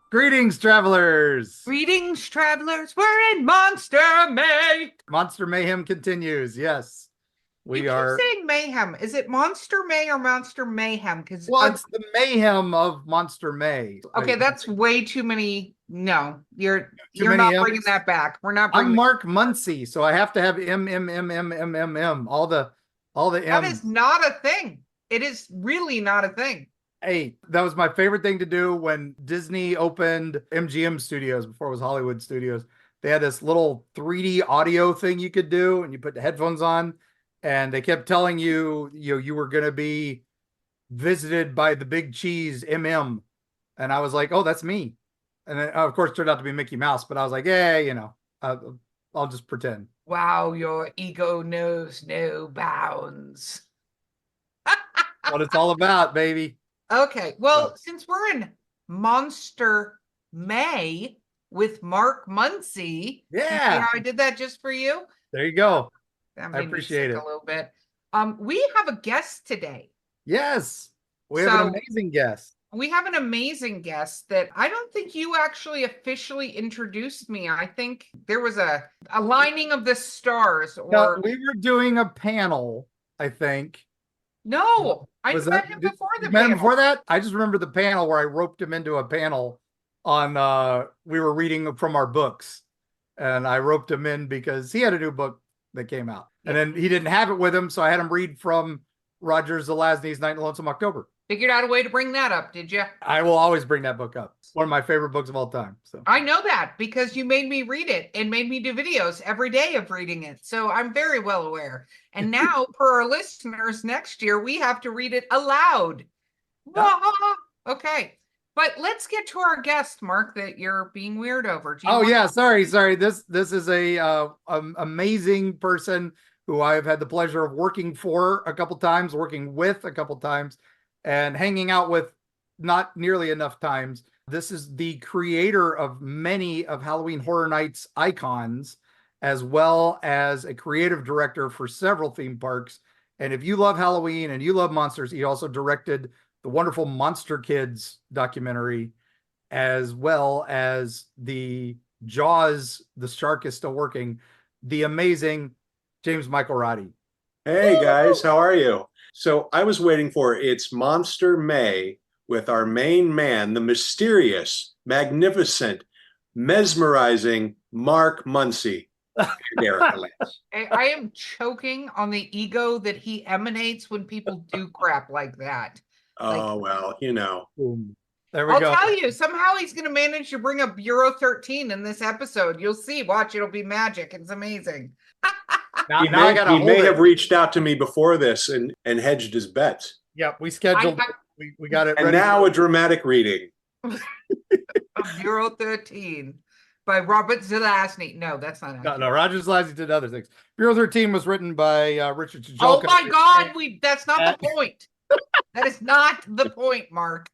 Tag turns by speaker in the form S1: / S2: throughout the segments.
S1: Greetings, travelers.
S2: Greetings, travelers. We're in Monster May.
S1: Monster Mayhem continues. Yes,
S2: You
S1: we
S2: keep
S1: are.
S2: saying mayhem. Is it Monster May or Monster Mayhem? Because
S1: Well, it's the mayhem of Monster May.
S2: okay, that's way too many. No, you're
S1: Too
S2: you're
S1: many
S2: not bringing
S1: M's.
S2: that back. We're not
S1: I'm
S2: bringing
S1: Mark Muncy, so I have to have M. All the
S2: that. Is
S1: M's.
S2: not a thing. It is really not a thing.
S1: Hey, that was my favorite thing to do when Disney opened MGM Studios before it was Hollywood Studios. They had this little 3D audio thing you could do, and you put the headphones on, and they kept telling you, you were going to be visited by the big cheese MM. And I was like, oh, that's me. And then, of course, it turned out to be Mickey Mouse, but I was like, yeah, I'll just pretend.
S2: Wow, your ego knows no bounds.
S1: What it's all about, baby.
S2: Okay, well, since we're in Monster May with Mark Muncy, you see
S1: Yeah,
S2: how I did that just for you?
S1: there you go.
S2: That
S1: I
S2: made me
S1: appreciate
S2: sick
S1: it.
S2: a little bit. We have a guest today.
S1: Yes, we have an
S2: So
S1: amazing guest.
S2: we have an amazing guest that I don't think you actually officially introduced me. I think there was a aligning of the stars,
S1: Now,
S2: or
S1: we were doing a panel, I think.
S2: no, I
S1: Was
S2: met
S1: that
S2: him before
S1: you
S2: the
S1: met him
S2: panel.
S1: before that? I just remember the panel where I roped him into a panel on we were reading from our books, and I roped him in because he had a new book that came out. And
S2: Yeah.
S1: then he didn't have it with him, so I had him read from Roger Zelazny's Night in Lonesome October.
S2: Figured out a way to bring that up, did you?
S1: I will always bring that book up. One of my favorite books of all time. So
S2: I know that because you made me read it and made me do videos every day of reading it. So I'm very well aware. And now, for our listeners, next year we have to read it aloud.
S1: yeah.
S2: Okay. But let's get to our guest, Mark, that you're being weird over. Do you
S1: Oh
S2: want
S1: yeah, sorry. This is a amazing person who I've had the pleasure of working for a couple times, working with a couple times, and hanging out with not nearly enough times. This is the creator of many of Halloween Horror Nights icons, as well as a creative director for several theme parks. And if you love Halloween and you love monsters, he also directed the wonderful Monster Kids documentary, as well as the Jaws, the shark is still working, the amazing James-Michael Roddy.
S3: Hey guys, how are you? So I was waiting for It's Monster May with our main man, the mysterious, magnificent, mesmerizing Mark Muncy. Erika.
S2: I am choking on the ego that he emanates when people do crap like that.
S3: Oh, well, you know.
S1: Boom. There we
S2: I'll
S1: go.
S2: tell you, somehow he's going to manage to bring up Bureau 13 in this episode. You'll see. Watch, it'll be magic. It's amazing.
S1: Now,
S3: He
S1: now I gotta
S3: he
S1: hold
S3: may
S1: it.
S3: have reached out to me before this and hedged his bets.
S1: Yep, we scheduled. We got it
S3: And
S1: ready.
S3: now a dramatic reading.
S2: Bureau 13 by Robert Zelazny. No, that's not accurate.
S1: No, Roger Zelazny did other things. Bureau 13 was written by Richard Chujolka.
S2: Oh my God, that's not the point. That is not the point, Mark.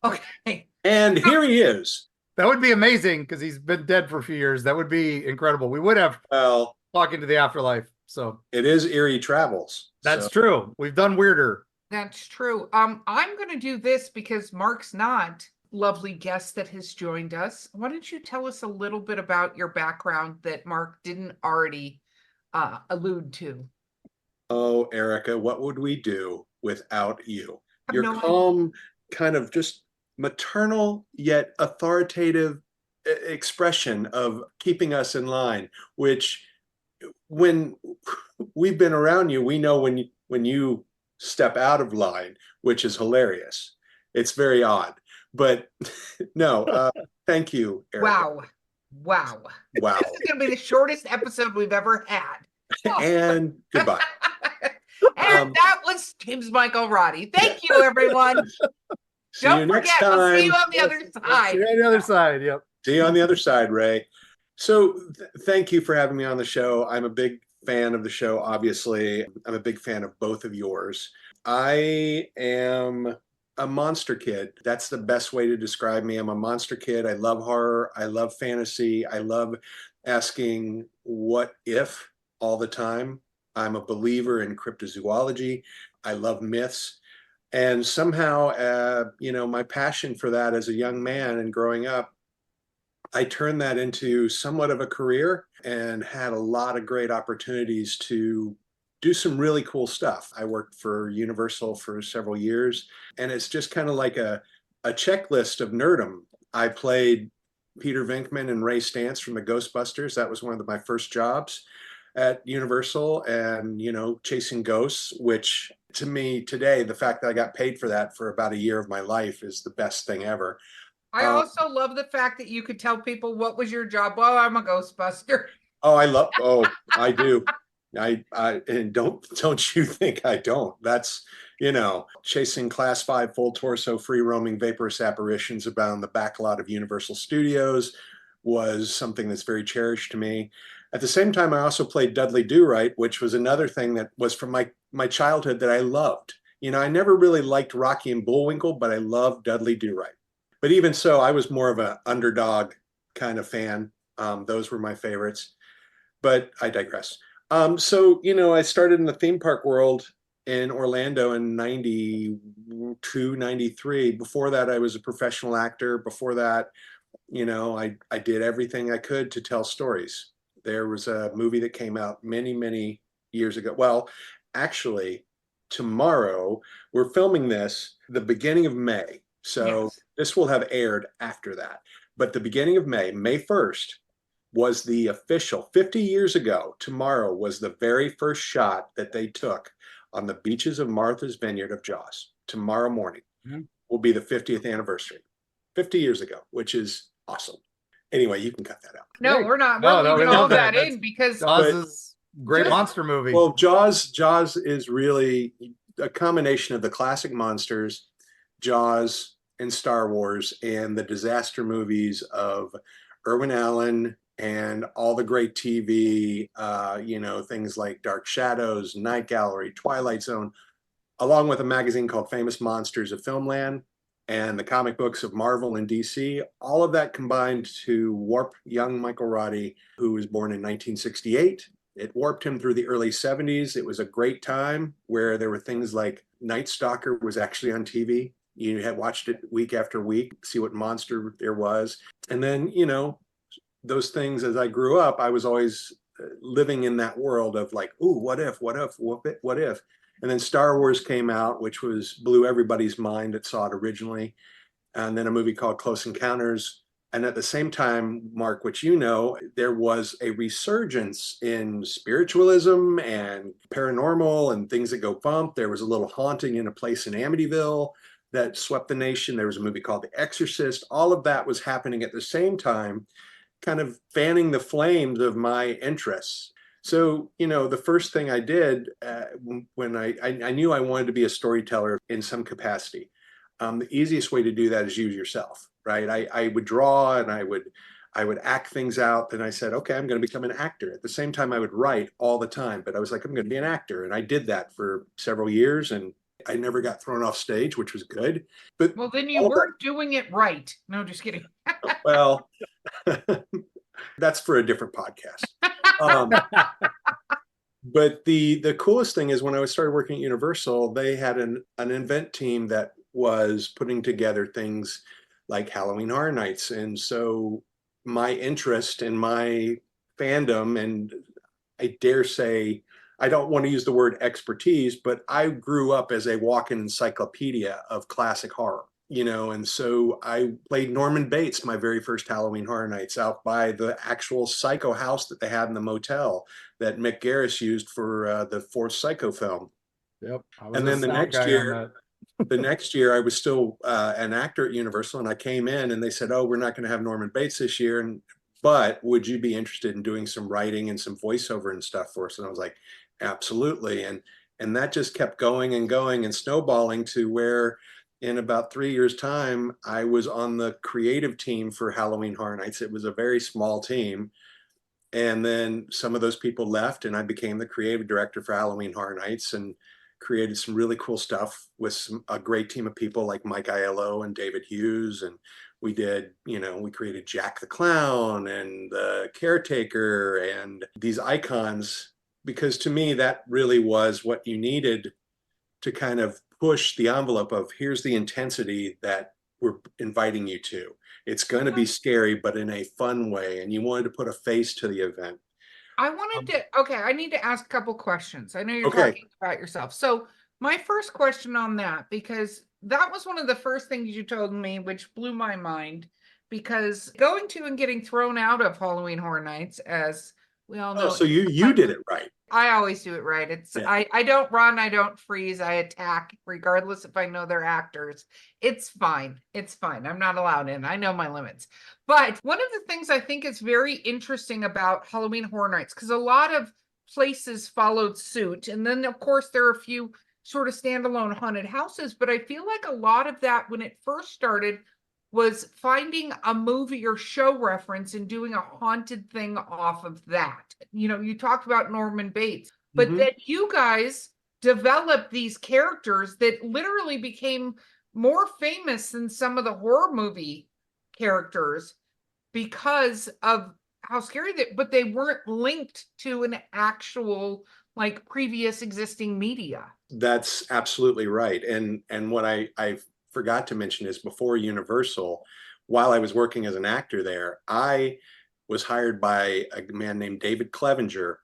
S2: Okay.
S3: And here he is.
S1: That would be amazing because he's been dead for a few years. That would be incredible. We would have
S3: Well,
S1: talking to the afterlife. So
S3: it is Eerie Travels.
S1: that's true. We've done weirder.
S2: That's true. I'm going to do this because Mark's not lovely guest that has joined us. Why don't you tell us a little bit about your background that Mark didn't already allude to?
S3: Oh, Erika, what would we do without you? Your
S2: no
S3: calm, kind of just maternal yet authoritative expression of keeping us in line, which when we've been around you, we know when you step out of line, which is hilarious. It's very odd. But no, thank you, Erika.
S2: Wow.
S3: Wow.
S2: This is going to be the shortest episode we've ever had.
S3: And goodbye.
S2: And that was James-Michael Roddy. Thank you, everyone.
S3: See you next time.
S2: I'll see you on the other side.
S1: See you on the other side. Yep.
S3: See you on the other side, Ray. So thank you for having me on the show. I'm a big fan of the show, obviously. I'm a big fan of both of yours. I am a monster kid. That's the best way to describe me. I'm a monster kid. I love horror. I love fantasy. I love asking what if all the time. I'm a believer in cryptozoology. I love myths. And somehow, my passion for that as a young man and growing up, I turned that into somewhat of a career and had a lot of great opportunities to do some really cool stuff. I worked for Universal for several years, and it's just kind of like a checklist of nerdom. I played Peter Venkman and Ray Stantz from the Ghostbusters. That was one of my first jobs at Universal, and chasing ghosts, which to me today, the fact that I got paid for that for about a year of my life is the best thing ever.
S2: I also love the fact that you could tell people what was your job. Well, I'm a Ghostbuster.
S3: I do. And don't you think I don't. That's, chasing Class 5 full torso free roaming vaporous apparitions about the back lot of Universal Studios was something that's very cherished to me. At the same time, I also played Dudley Do-Right, which was another thing that was from my childhood that I loved. I never really liked Rocky and Bullwinkle, but I loved Dudley Do-Right. But even so, I was more of an underdog kind of fan. Those were my favorites. But I digress. So, I started in the theme park world in Orlando in 92, 93. Before that, I was a professional actor. Before that, I did everything I could to tell stories. There was a movie that came out many, many years ago. Well, actually, tomorrow, we're filming this the beginning of May. So
S2: Yes.
S3: this will have aired after that. But the beginning of May 1st, was the official 50 years ago. Tomorrow was the very first shot that they took on the beaches of Martha's Vineyard of Jaws. Tomorrow morning will be the 50th anniversary. 50 years ago, which is awesome. Anyway, you can cut that out.
S2: No,
S1: Great.
S2: we're not.
S1: No,
S2: We're
S1: no, we
S2: leaving all
S1: love that.
S2: that in because
S1: Jaws
S3: But-
S1: is a great
S2: Just-
S1: monster movie.
S3: Well, Jaws is really a combination of the classic monsters, Jaws and Star Wars, and the disaster movies of Irwin Allen and all the great TV, things like Dark Shadows, Night Gallery, Twilight Zone, along with a magazine called Famous Monsters of Filmland and the comic books of Marvel and DC. All of that combined to warp young Michael Roddy, who was born in 1968. It warped him through the early 70s. It was a great time where there were things like Night Stalker was actually on TV. You had watched it week after week, see what monster there was. And then, those things as I grew up, I was always living in that world of like, ooh, what if? And then Star Wars came out, which blew everybody's mind that saw it originally. And then a movie called Close Encounters. And at the same time, Mark, which there was a resurgence in spiritualism and paranormal and things that go bump. There was a little haunting in a place in Amityville that swept the nation. There was a movie called The Exorcist. All of that was happening at the same time, kind of fanning the flames of my interests. So, the first thing I did when I knew I wanted to be a storyteller in some capacity, the easiest way to do that is use yourself, right? I would draw and I would act things out. Then I said, okay, I'm going to become an actor. At the same time, I would write all the time, but I was like, I'm going to be an actor. And I did that for several years and I never got thrown off stage, which was good. But
S2: well, then you weren't doing it right. No, just kidding.
S3: Well, that's for a different podcast. But the coolest thing is when I started working at Universal, they had an event team that was putting together things like Halloween Horror Nights. And so my interest and my fandom, and I dare say, I don't want to use the word expertise, but I grew up as a walk-in encyclopedia of classic horror. And so I played Norman Bates my very first Halloween Horror Nights out by the actual Psycho house that they had in the motel that Mick Garris used for the fourth Psycho film.
S1: Yep.
S3: And then the next year I was still an actor at Universal, and I came in and they said, oh, we're not going to have Norman Bates this year. But would you be interested in doing some writing and some voiceover and stuff for us? And I was like, absolutely. And that just kept going and going and snowballing to where in about 3 years' time, I was on the creative team for Halloween Horror Nights. It was a very small team. And then some of those people left and I became the creative director for Halloween Horror Nights and created some really cool stuff with a great team of people like Mike Aiello and David Hughes. And we did, we created Jack the Clown and the Caretaker and these icons, because to me, that really was what you needed to kind of push the envelope of here's the intensity that we're inviting you to. It's going to be scary, but in a fun way. And you wanted to put a face to the event.
S2: I wanted to, okay, I need to ask a couple questions. I know you're
S3: Okay.
S2: talking about yourself. So my first question on that, because that was one of the first things you told me, which blew my mind, because going to and getting thrown out of Halloween Horror Nights, as we all know.
S3: Oh, so you did it right.
S2: I always do it right. It's
S3: Yeah.
S2: I don't run, I don't freeze, I attack, regardless if I know they're actors. It's fine. It's fine. I'm not allowed in. I know my limits. But one of the things I think is very interesting about Halloween Horror Nights, because a lot of places followed suit, and then of course there are a few sort of standalone haunted houses, but I feel like a lot of that when it first started was finding a movie or show reference and doing a haunted thing off of that. You know, you talked about Norman Bates, but
S3: Mhm.
S2: then you guys developed these characters that literally became more famous than some of the horror movie characters because of how scary they, but they weren't linked to an actual like previous existing media.
S3: That's absolutely right. And what I forgot to mention is before Universal, while I was working as an actor there, I was hired by a man named David Clevenger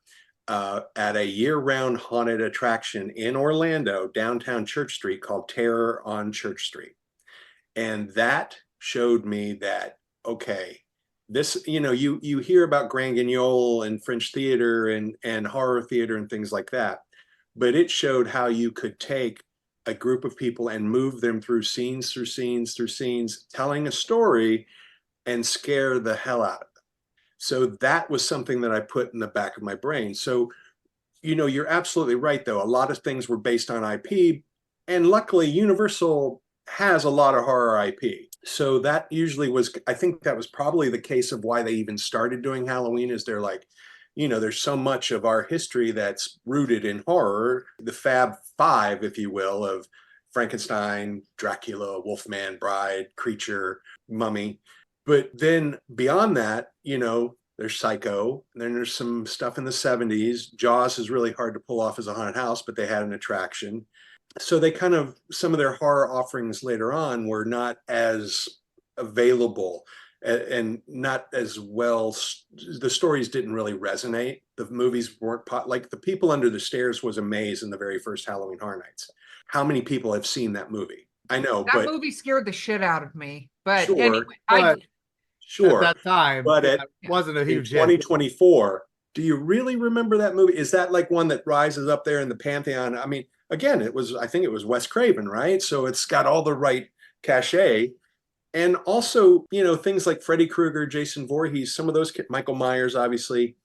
S3: at a year-round haunted attraction in Orlando, downtown Church Street, called Terror on Church Street. And that showed me that, okay, this, you hear about Grand Guignol and French theater and horror theater and things like that, but it showed how you could take a group of people and move them through scenes, through scenes, through scenes, telling a story and scare the hell out of them. So that was something that I put in the back of my brain. So, you're absolutely right, though. A lot of things were based on IP, and luckily Universal has a lot of horror IP. So that usually was, I think that was probably the case of why they even started doing Halloween, is they're like, there's so much of our history that's rooted in horror, the Fab Five, if you will, of Frankenstein, Dracula, Wolfman, Bride, Creature, Mummy. But then beyond that, there's Psycho, and then there's some stuff in the 70s. Jaws is really hard to pull off as a haunted house, but they had an attraction. So they kind of, some of their horror offerings later on were not as available and not as well. The stories didn't really resonate. The movies weren't like The People Under the Stairs was a maze in the very first Halloween Horror Nights. How many people have seen that movie? I know,
S2: That
S3: but
S2: movie scared the shit out of me. But
S3: sure,
S2: anyway,
S1: But at
S3: sure.
S1: that time,
S3: But
S1: it wasn't a
S3: in
S1: huge hit.
S3: 2024, do you really remember that movie? Is that like one that rises up there in the pantheon? I mean, again, I think it was Wes Craven, right? So it's got all the right cachet. And also, things like Freddy Krueger, Jason Voorhees, some of those, Michael Myers, obviously,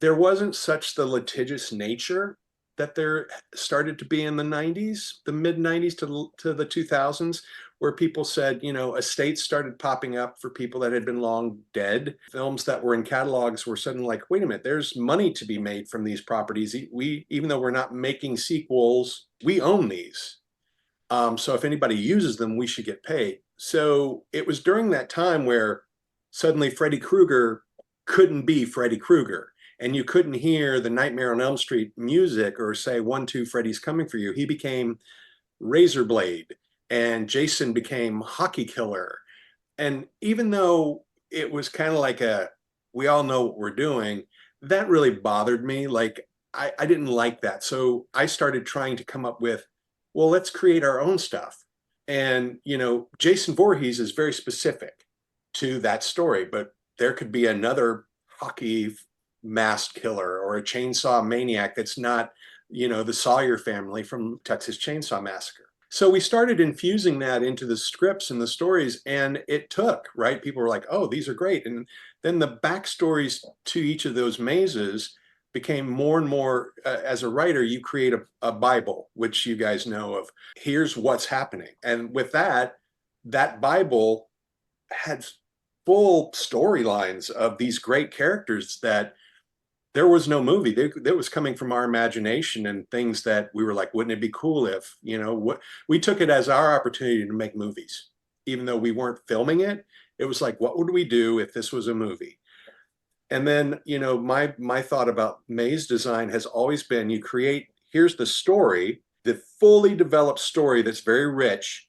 S3: there wasn't such the litigious nature that there started to be in the 90s, the mid 90s to the 2000s, where people said, estates started popping up for people that had been long dead. Films that were in catalogs were suddenly like, wait a minute, there's money to be made from these properties. Even though we're not making sequels, we own these. So if anybody uses them, we should get paid. So it was during that time where suddenly Freddy Krueger couldn't be Freddy Krueger, and you couldn't hear the Nightmare on Elm Street music or say 1, 2, Freddy's coming for you. He became Razorblade, and Jason became Hockey Killer. And even though it was kind of like we all know what we're doing, that really bothered me. Like I didn't like that. So I started trying to come up with, well, let's create our own stuff. And, Jason Voorhees is very specific to that story, but there could be another hockey masked killer or a chainsaw maniac that's not, the Sawyer family from Texas Chainsaw Massacre. So we started infusing that into the scripts and the stories, and it took, right? People were like, oh, these are great. And then the backstories to each of those mazes became more and more, as a writer, you create a Bible, which you guys know of. Here's what's happening. And with that Bible had full storylines of these great characters that there was no movie that was coming from our imagination and things that we were like, wouldn't it be cool if, what we took it as our opportunity to make movies, even though we weren't filming it. It was like, what would we do if this was a movie? And then, my thought about maze design has always been, here's the story, the fully developed story that's very rich,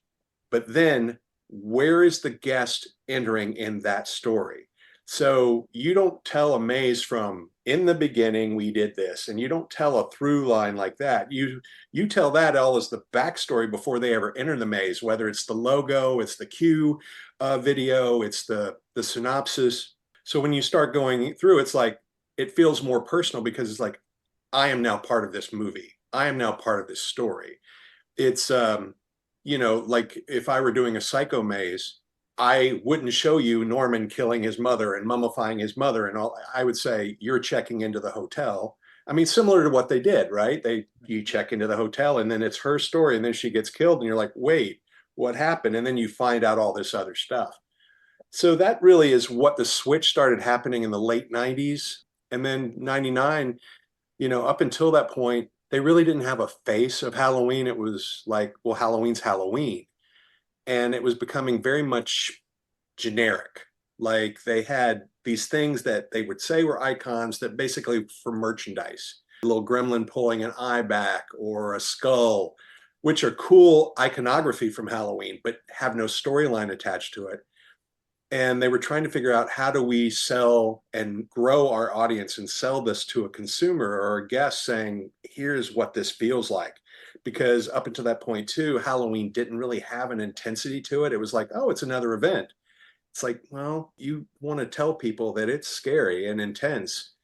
S3: but then where is the guest entering in that story? So you don't tell a maze from in the beginning we did this, and you don't tell a through line like that. You tell that all as the backstory before they ever enter the maze, whether it's the logo, it's the cue video, it's the synopsis. So when you start going through, it's like it feels more personal because it's like I am now part of this movie. I am now part of this story. It's like if I were doing a Psycho maze, I wouldn't show you Norman killing his mother and mummifying his mother and all. I would say you're checking into the hotel. I mean, similar to what they did, right? You check into the hotel and then it's her story and then she gets killed and you're like, wait, what happened? And then you find out all this other stuff. So that really is what the switch started happening in the late 90s. And then 99, up until that point, they really didn't have a face of Halloween. It was like, well, Halloween's Halloween. And it was becoming very much generic. Like they had these things that they would say were icons that basically for merchandise, a little gremlin pulling an eye back or a skull, which are cool iconography from Halloween, but have no storyline attached to it. And they were trying to figure out how do we sell and grow our audience and sell this to a consumer or a guest saying, here's what this feels like. Because up until that point too, Halloween didn't really have an intensity to it. It was like, oh, it's another event. It's like, well, you want to tell people that it's scary and intense.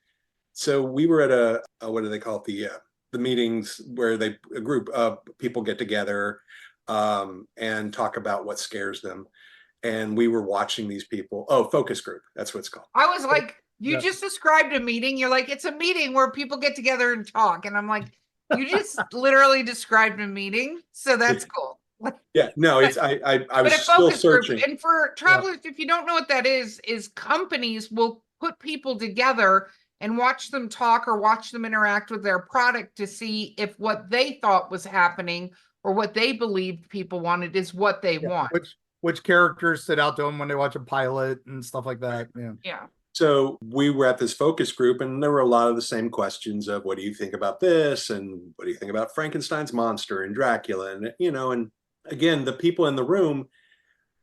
S3: So we were at what do they call it? The meetings where a group of people get together and talk about what scares them. And we were watching these people. Oh, focus group. That's what it's called.
S2: I was like, you
S1: Yeah.
S2: just described a meeting. You're like, it's a meeting where people get together and talk. And I'm like, you just literally described a meeting. So that's cool.
S3: Yeah, no, I
S2: But
S3: was
S2: a
S3: still
S2: focus group.
S3: searching.
S2: And for travelers, if you don't know what that is companies will put people together and watch them talk or watch them interact with their product to see if what they thought was happening or what they believed people wanted is what they want.
S1: Which characters stood out to them when they watch a pilot and stuff like that. Yeah.
S2: Yeah.
S3: So we were at this focus group and there were a lot of the same questions of what do you think about this? And what do you think about Frankenstein's monster and Dracula? And, and again, the people in the room,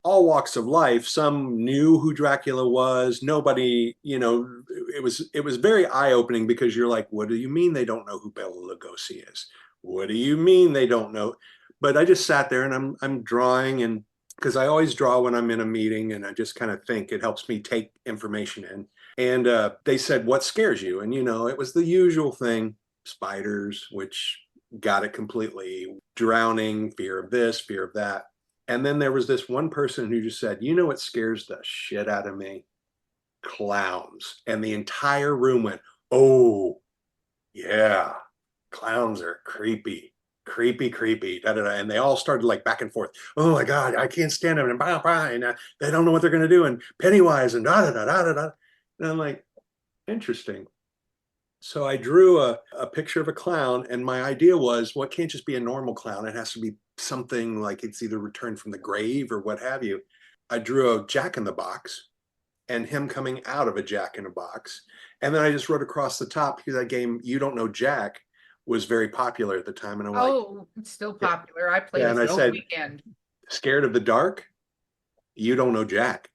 S3: all walks of life, some knew who Dracula was. Nobody, it was very eye-opening because you're like, what do you mean they don't know who Bela Lugosi is? What do you mean they don't know? But I just sat there and I'm drawing, and because I always draw when I'm in a meeting and I just kind of think it helps me take information in. And they said, what scares you? And, it was the usual thing, spiders, which got it completely, drowning, fear of this, fear of that. And then there was this one person who just said, what scares the shit out of me? Clowns. And the entire room went, oh, yeah, clowns are creepy. Creepy, da, da, da. And they all started like back and forth. Oh my God, I can't stand them. And blah, blah, and they don't know what they're going to do. And Pennywise and da, da, da, da, da, da. And I'm like, interesting. So I drew a picture of a clown. And my idea was, well, it can't just be a normal clown. It has to be something like it's either returned from the grave or what have you. I drew a Jack-in-the-Box and him coming out of a Jack-in-a-Box. And then I just wrote across the top, because that game, You Don't Know Jack, was very popular at the time. And I'm like,
S2: it's still popular. I played
S3: yeah, and
S2: it
S3: I
S2: this
S3: said,
S2: weekend.
S3: Scared of the dark? You don't know Jack.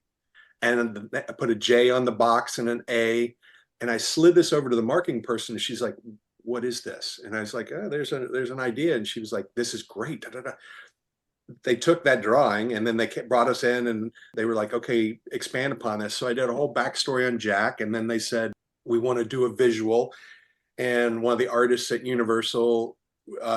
S3: And I put a J on the box and an A. And I slid this over to the marketing person. And she's like, what is this? And I was like, oh, there's an idea. And she was like, this is great. Da, da, da. They took that drawing and then they brought us in and they were like, okay, expand upon this. So I did a whole backstory on Jack. And then they said, we want to do a visual. And one of the artists at Universal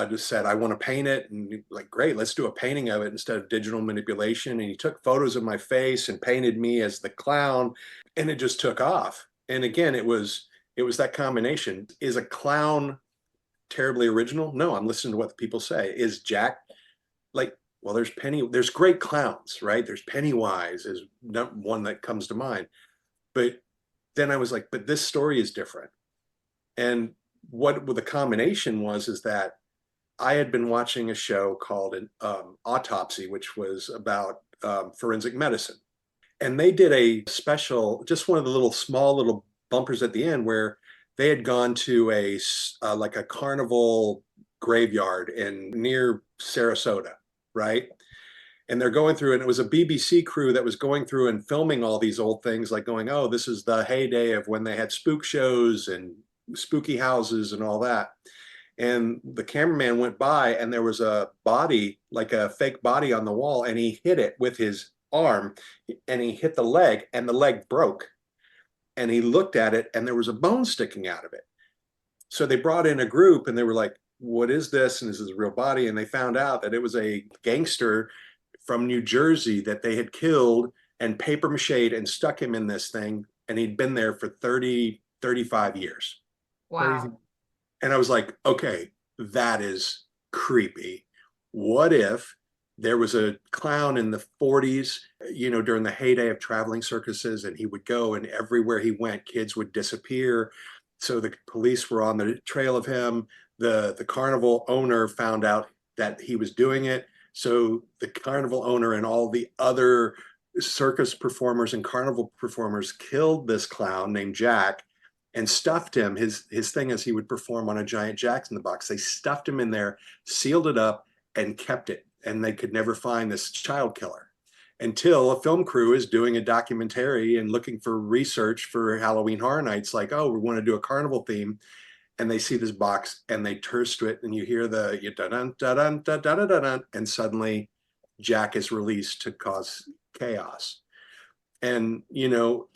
S3: just said, I want to paint it. And like, great, let's do a painting of it instead of digital manipulation. And he took photos of my face and painted me as the clown. And it just took off. And again, it was that combination. Is a clown terribly original? No, I'm listening to what the people say. Is Jack like, well, there's great clowns, right? There's Pennywise is one that comes to mind. But then I was like, but this story is different. And what the combination is that I had been watching a show called an Autopsy, which was about forensic medicine. And they did a special, just one of the small little bumpers at the end where they had gone to like a carnival graveyard in near Sarasota, right? And they're going through, and it was a BBC crew that was going through and filming all these old things, like going, oh, this is the heyday of when they had spook shows and spooky houses and all that. And the cameraman went by and there was a body, like a fake body on the wall, and he hit it with his arm and he hit the leg and the leg broke. And he looked at it and there was a bone sticking out of it. So they brought in a group and they were like, what is this? And this is a real body. And they found out that it was a gangster from New Jersey that they had killed and paper mached and stuck him in this thing. And he'd been there for 30, 35 years.
S2: Wow.
S1: Crazy.
S3: And I was like, okay, that is creepy. What if there was a clown in the 40s, you know, during the heyday of traveling circuses, and he would go and everywhere he went, kids would disappear. So the police were on the trail of him. The carnival owner found out that he was doing it. So the carnival owner and all the other circus performers and carnival performers killed this clown named Jack and stuffed him. His thing is he would perform on a giant Jack in the Box. They stuffed him in there, sealed it up, and kept it. And they could never find this child killer until a film crew is doing a documentary and looking for research for Halloween Horror Nights. Like, oh, we want to do a carnival theme. And they see this box and they turst to it, and you hear the dun dun dun dun dun dun, and suddenly Jack is released to cause chaos. And you know,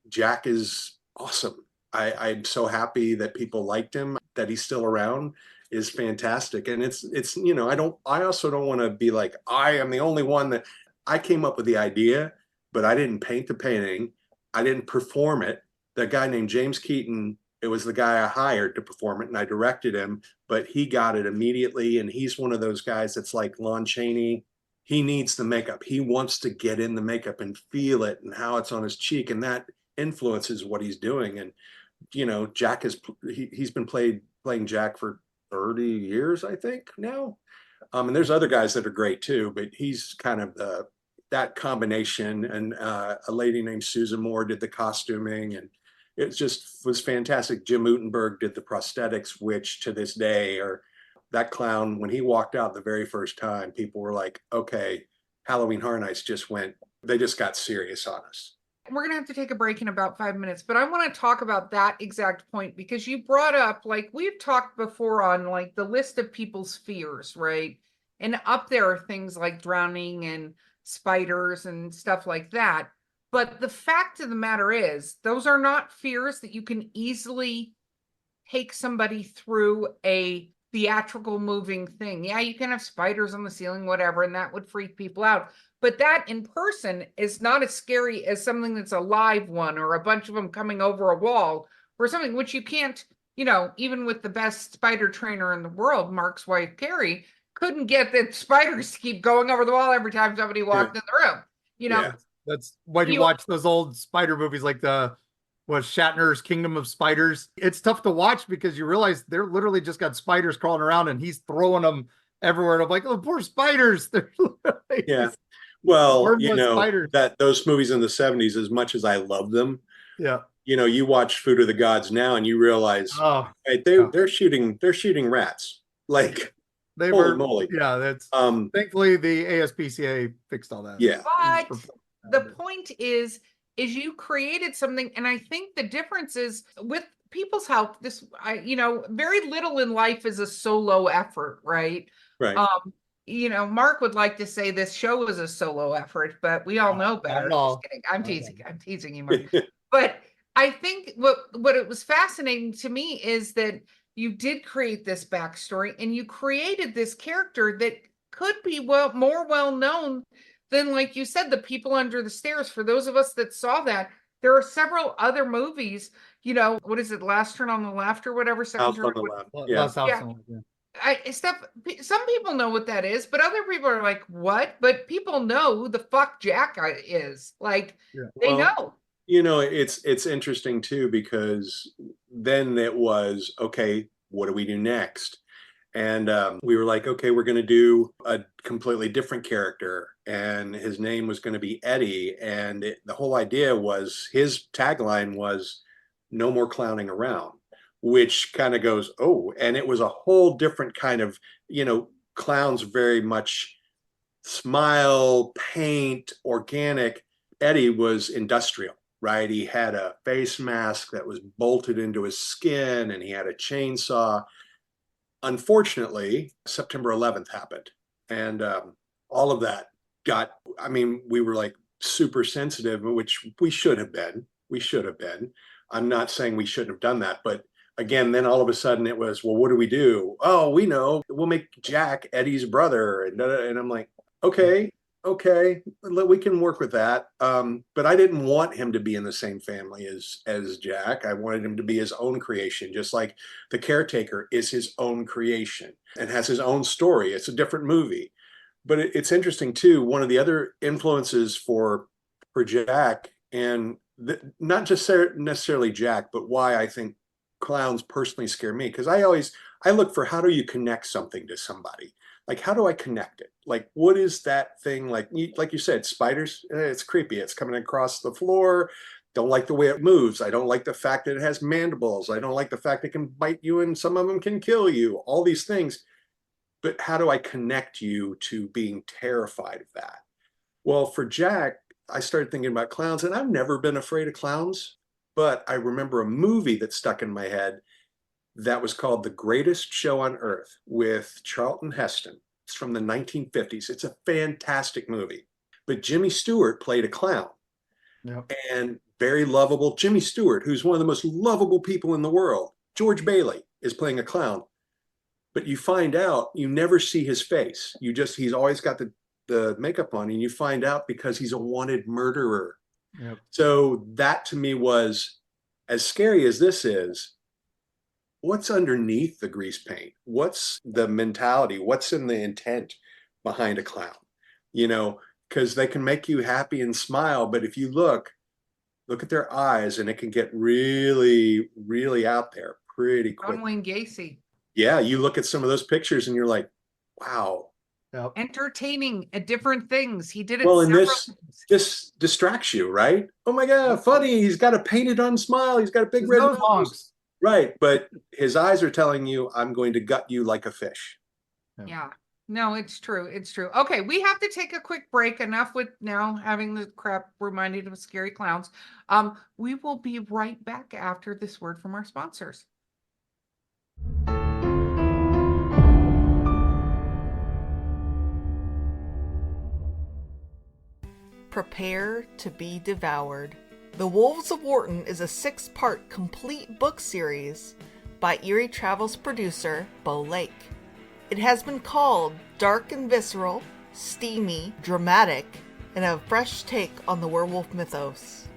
S3: Jack is awesome. I'm so happy that people liked him, that he's still around is fantastic. And it's you know, I also don't want to be like, I am the only one that I came up with the idea, but I didn't paint the painting. I didn't perform it. That guy named James Keaton, it was the guy I hired to perform it, and I directed him, but he got it immediately. And he's one of those guys that's like Lon Chaney. He needs the makeup. He wants to get in the makeup and feel it and how it's on his cheek. And that influences what he's doing. And, you know, Jack he's been playing Jack for 30 years, I think now. And there's other guys that are great too, but he's kind of that combination. And a lady named Susan Moore did the costuming, and it just was fantastic. Jim Utenberg did the prosthetics, which to this day are that clown. When he walked out the very first time, people were like, okay, Halloween Horror Nights they just got serious on us.
S2: We're going to have to take a break in about 5 minutes, but I want to talk about that exact point because you brought up, like we've talked before on like the list of people's fears, right? And up there are things like drowning and spiders and stuff like that. But the fact of the matter is, those are not fears that you can easily take somebody through a theatrical moving thing. Yeah, you can have spiders on the ceiling, whatever, and that would freak people out. But that in person is not as scary as something that's a live one or a bunch of them coming over a wall or something, which you can't, you know, even with the best spider trainer in the world, Mark's wife, Carrie, couldn't get the spiders to keep going over the wall every time somebody walked in the room. You know,
S3: Yeah.
S1: That's why you watch those old spider movies like Shatner's Kingdom of Spiders. It's tough to watch because you realize they're literally just got spiders crawling around and he's throwing them everywhere. And I'm like, oh, poor spiders. They're
S3: Yeah. Well, you
S1: harmless
S3: know,
S1: spiders.
S3: that those movies in the 70s, as much as I love them,
S1: Yeah.
S3: you know, you watch Food of the Gods now and you realize
S1: Oh,
S3: hey,
S1: yeah.
S3: they're shooting rats. Like,
S1: They
S3: holy
S1: were,
S3: moly.
S1: yeah, that's thankfully the ASPCA fixed all that.
S3: Yeah.
S2: but the point is you created something, and I think the difference is with people's help. You know, very little in life is a solo effort, right?
S3: Right.
S2: You know, Mark would like to say this show is a solo effort, but we all know better. Just kidding. I'm teasing you, Mark. But I think what it was fascinating to me is that you did create this backstory and you created this character that could be more well known than, like you said, The People Under the Stairs. For those of us that saw that, there are several other movies. You know, what is it? Last Turn on the Left or whatever.
S3: House on the Left. Yeah.
S2: Some people know what that is, but other people are like, what? But people know who the fuck Jack is. Like, they know.
S3: You know, it's interesting too, because then it was, okay, what do we do next? And we were like, okay, we're going to do a completely different character. And his name was going to be Eddie. And the whole idea was, his tagline was, no more clowning around. which kind of goes, oh, and it was a whole different kind of, clowns very much smile, paint, organic. Eddie was industrial, right? He had a face mask that was bolted into his skin and he had a chainsaw. Unfortunately, September 11th happened. And all of that we were like super sensitive, which we should have been. We should have been. I'm not saying we shouldn't have done that, but again, then all of a sudden it was, well, what do we do? Oh, we know. We'll make Jack Eddie's brother. And I'm like, okay, we can work with that. But I didn't want him to be in the same family as Jack. I wanted him to be his own creation, just like the caretaker is his own creation and has his own story. It's a different movie. But it's interesting too. One of the other influences for Jack, and not just necessarily Jack, but why I think clowns personally scare me, because I look for, how do you connect something to somebody? Like, how do I connect it? Like, what is that thing? Like you said, spiders, it's creepy. It's coming across the floor. Don't like the way it moves. I don't like the fact that it has mandibles. I don't like the fact it can bite you and some of them can kill you. All these things. But how do I connect you to being terrified of that? Well, for Jack, I started thinking about clowns, and I've never been afraid of clowns, but I remember a movie that stuck in my head that was called The Greatest Show on Earth with Charlton Heston. It's from the 1950s. It's a fantastic movie. But Jimmy Stewart played a clown.
S1: Yep.
S3: And very lovable. Jimmy Stewart, who's one of the most lovable people in the world. George Bailey is playing a clown. But you find out, you never see his face. He's always got the makeup on, and you find out because he's a wanted murderer.
S1: Yep.
S3: So that to me was, as scary as this is, what's underneath the grease paint? What's the mentality? What's in the intent behind a clown? Because they can make you happy and smile, but if you look at their eyes, and it can get really, really out there pretty quick.
S2: John Wayne Gacy.
S3: Yeah, you look at some of those pictures and you're like, wow.
S1: Yep.
S2: Entertaining at different things. He did it.
S3: Well, and this distracts you, right? Oh my God, funny. He's got a painted on smile. He's got a big red nose. Right. But his eyes are telling you, I'm going to gut you like a fish.
S2: Yeah. No, it's true. It's true. Okay, we have to take a quick break. Enough with now having the crap reminded of scary clowns. We will be right back after this word from our sponsors.
S4: Prepare to be devoured. The Wolves of Wharton is a 6-part complete book series by Eerie Travels producer Beau Lake. It has been called dark and visceral, steamy, dramatic, and a fresh take on the werewolf mythos.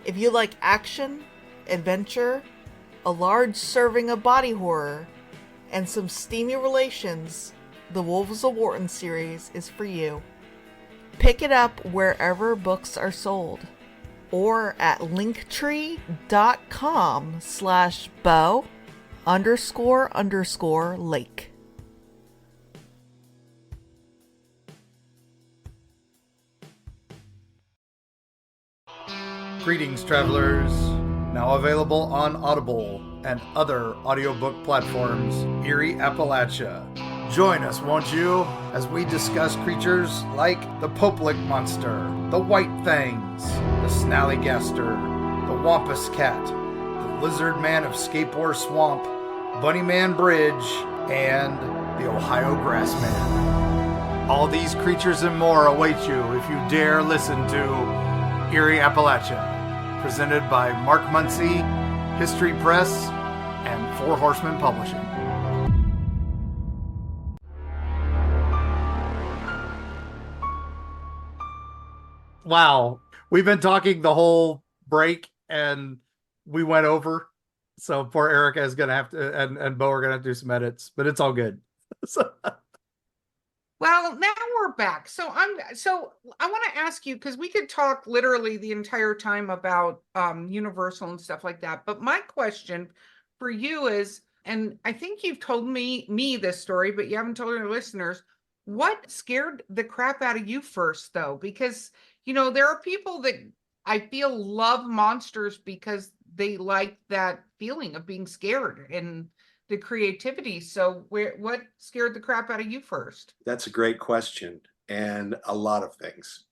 S4: If you like action, adventure, a large serving of body horror, and some steamy relations, the Wolves of Wharton series is for you. Pick it up wherever books are sold, or at linktree.com/Beau__Lake.
S1: Greetings, travelers. Now available on Audible and other audiobook platforms, Eerie, Appalachia. Join us, won't you, as we discuss creatures like the Popelick Monster, the White Fangs, the Snallygaster, the Wampus Cat, the Lizard Man of Scapewar Swamp, Bunny Man Bridge, and the Ohio Grassman. All these creatures and more await you if you dare listen to Eerie, Appalachia, presented by Mark Muncy, History Press, and Four Horsemen Publishing. Wow. We've been talking the whole break and we went over. So poor Erika is going to have to, and Beau are going to do some edits, but it's all good.
S2: Well, now we're back. So I want to ask you, because we could talk literally the entire time about Universal and stuff like that. But my question for you is, and I think you've told me this story, but you haven't told your listeners, what scared the crap out of you first, though? Because, there are people that I feel love monsters because they like that feeling of being scared and the creativity. So what scared the crap out of you first?
S3: That's a great question. And a lot of things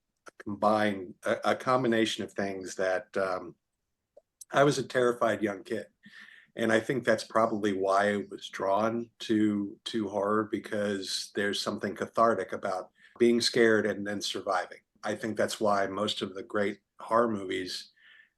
S3: a combination of things that I was a terrified young kid. And I think that's probably why I was drawn to horror, because there's something cathartic about being scared and then surviving. I think that's why most of the great horror movies,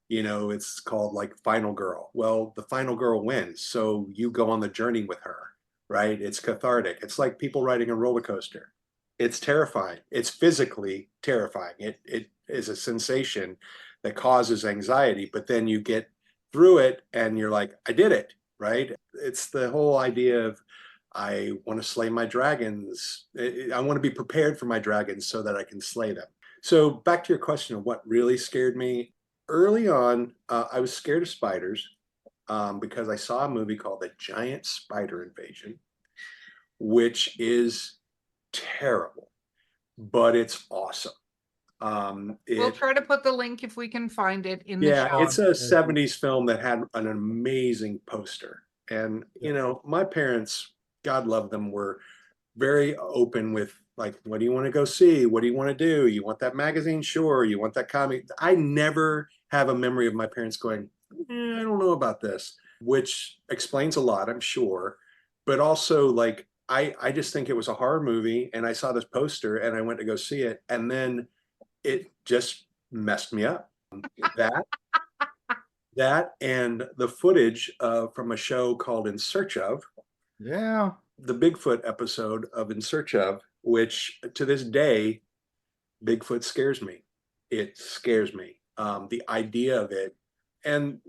S3: it's called like Final Girl. Well, the final girl wins, so you go on the journey with her, right? It's cathartic. It's like people riding a roller coaster. It's terrifying. It's physically terrifying. It is a sensation that causes anxiety, but then you get through it and you're like, I did it, right? It's the whole idea of, I want to slay my dragons. I want to be prepared for my dragons so that I can slay them. So back to your question of what really scared me. Early on, I was scared of spiders because I saw a movie called The Giant Spider Invasion, which is terrible, but it's awesome.
S2: We'll try to put the link if we can find it in the show.
S3: It's a 70s film that had an amazing poster. And, my parents, God love them, were very open with like, what do you want to go see? What do you want to do? You want that magazine? Sure. You want that comic? I never have a memory of my parents going, I don't know about this, which explains a lot, I'm sure. But also, like, I just think it was a horror movie, and I saw this poster and I went to go see it. And then it just messed me up. That and the footage from a show called In Search Of.
S1: Yeah.
S3: The Bigfoot episode of In Search Of, which to this day, Bigfoot scares me. It scares me. The idea of it. And,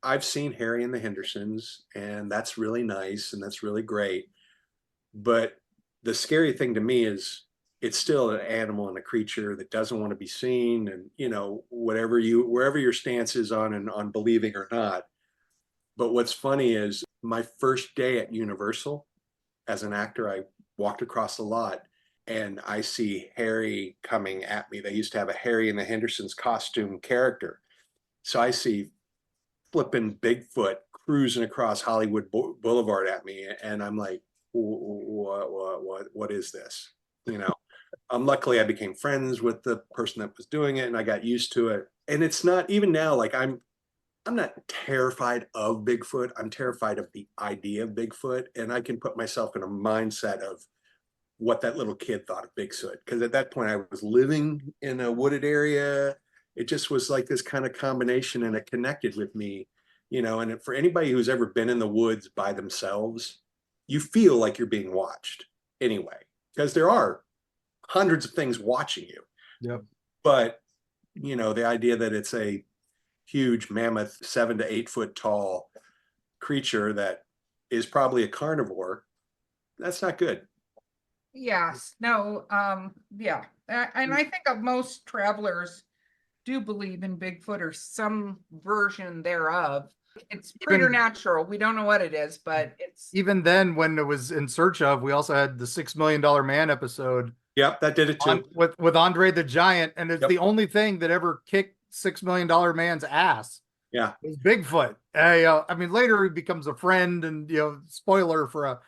S3: I've seen Harry and the Hendersons, and that's really nice and that's really great. But the scary thing to me is it's still an animal and a creature that doesn't want to be seen. And, wherever your stance is on believing or not. But what's funny is my first day at Universal as an actor, I walked across the lot and I see Harry coming at me. They used to have a Harry and the Hendersons costume character. So I see flipping Bigfoot cruising across Hollywood Boulevard at me. And I'm like, what is this? Luckily I became friends with the person that was doing it and I got used to it. And it's not even now, like I'm not terrified of Bigfoot. I'm terrified of the idea of Bigfoot. And I can put myself in a mindset of what that little kid thought of Bigfoot. Because at that point I was living in a wooded area. It just was like this kind of combination, and it connected with me, and for anybody who's ever been in the woods by themselves, you feel like you're being watched anyway, because there are hundreds of things watching you.
S1: Yep.
S3: But, the idea that it's a huge mammoth, 7 to 8 foot tall creature that is probably a carnivore, that's not good.
S2: Yes. No. Yeah. And I think most travelers do believe in Bigfoot or some version thereof. It's preternatural. We don't know what it is, but it's
S1: even then when it was In Search Of, we also had the $6 Million Man episode.
S3: Yep, that did it too.
S1: With Andre the Giant, and it's the only thing that ever kicked $6 Million Man's ass.
S3: Yeah,
S1: it was Bigfoot. I mean, later he becomes a friend, and spoiler for a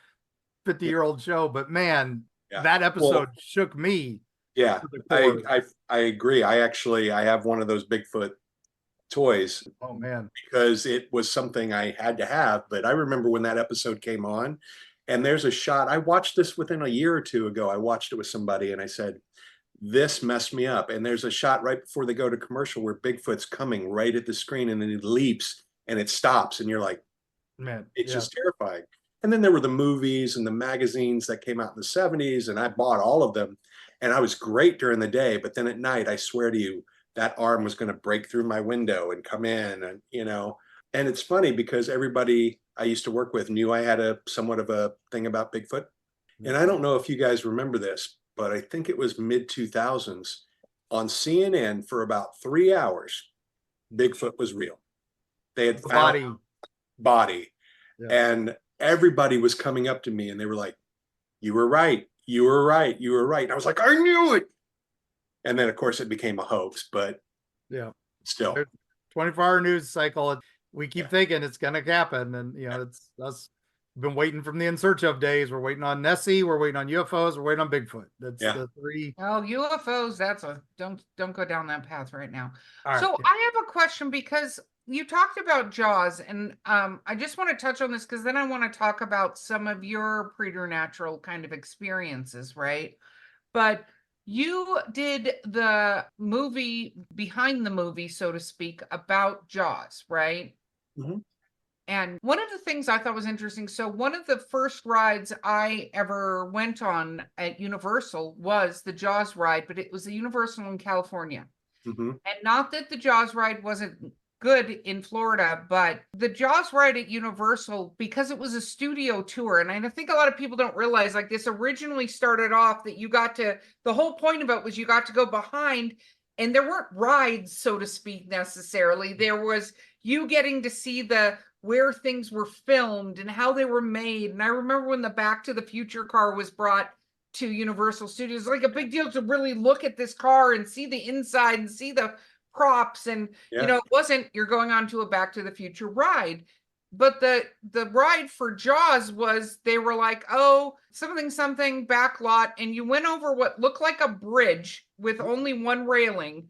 S1: 50-year-old show, but man, that episode shook me.
S3: Yeah, I agree. I have one of those Bigfoot toys.
S1: Oh man,
S3: because it was something I had to have. But I remember when that episode came on, and there's a shot. I watched this within a year or two ago. I watched it with somebody, and I said, "This messed me up." And there's a shot right before they go to commercial where Bigfoot's coming right at the screen, and then it leaps and it stops, and you're like,
S1: "Man,
S3: it's just terrifying." And then there were the movies and the magazines that came out in the 70s, and I bought all of them. And I was great during the day, but then at night, I swear to you, that arm was going to break through my window and come in. And, and it's funny because everybody I used to work with knew I had somewhat of a thing about Bigfoot. And I don't know if you guys remember this, but I think it was mid 2000s on CNN for about 3 hours, Bigfoot was real. They had found body. Yeah. And everybody was coming up to me and they were like, "You were right. You were right. You were right." And I was like, "I knew it." And then, of course, it became a hoax, but still.
S1: 24-hour news cycle. we keep thinking it's gonna happen, and it's us been waiting from the In Search of days. We're waiting on Nessie, we're waiting on UFOs, we're waiting on Bigfoot. That's the three.
S2: Oh, UFOs, don't go down that path right now.
S1: All
S2: So
S1: right.
S2: I have a question because you talked about Jaws, and I just want to touch on this because then I want to talk about some of your preternatural kind of experiences, right? But you did the movie behind the movie, so to speak, about Jaws, right?
S3: Mhm.
S2: And one of the things I thought was interesting, so one of the first rides I ever went on at Universal was the Jaws ride, but it was the Universal in California.
S3: Mhm.
S2: And not that the Jaws ride wasn't good in Florida, but the Jaws ride at Universal, because it was a studio tour, and I think a lot of people don't realize, like, this originally started off that the whole point of it was you got to go behind, and there weren't rides, so to speak, necessarily. There was you getting to see where things were filmed and how they were made. And I remember when the Back to the Future car was brought to Universal Studios, like a big deal to really look at this car and see the inside and see the props. And it wasn't you're going on to a Back to the Future ride. But the ride for Jaws was, they were like, oh, something back lot, and you went over what looked like a bridge with only one railing,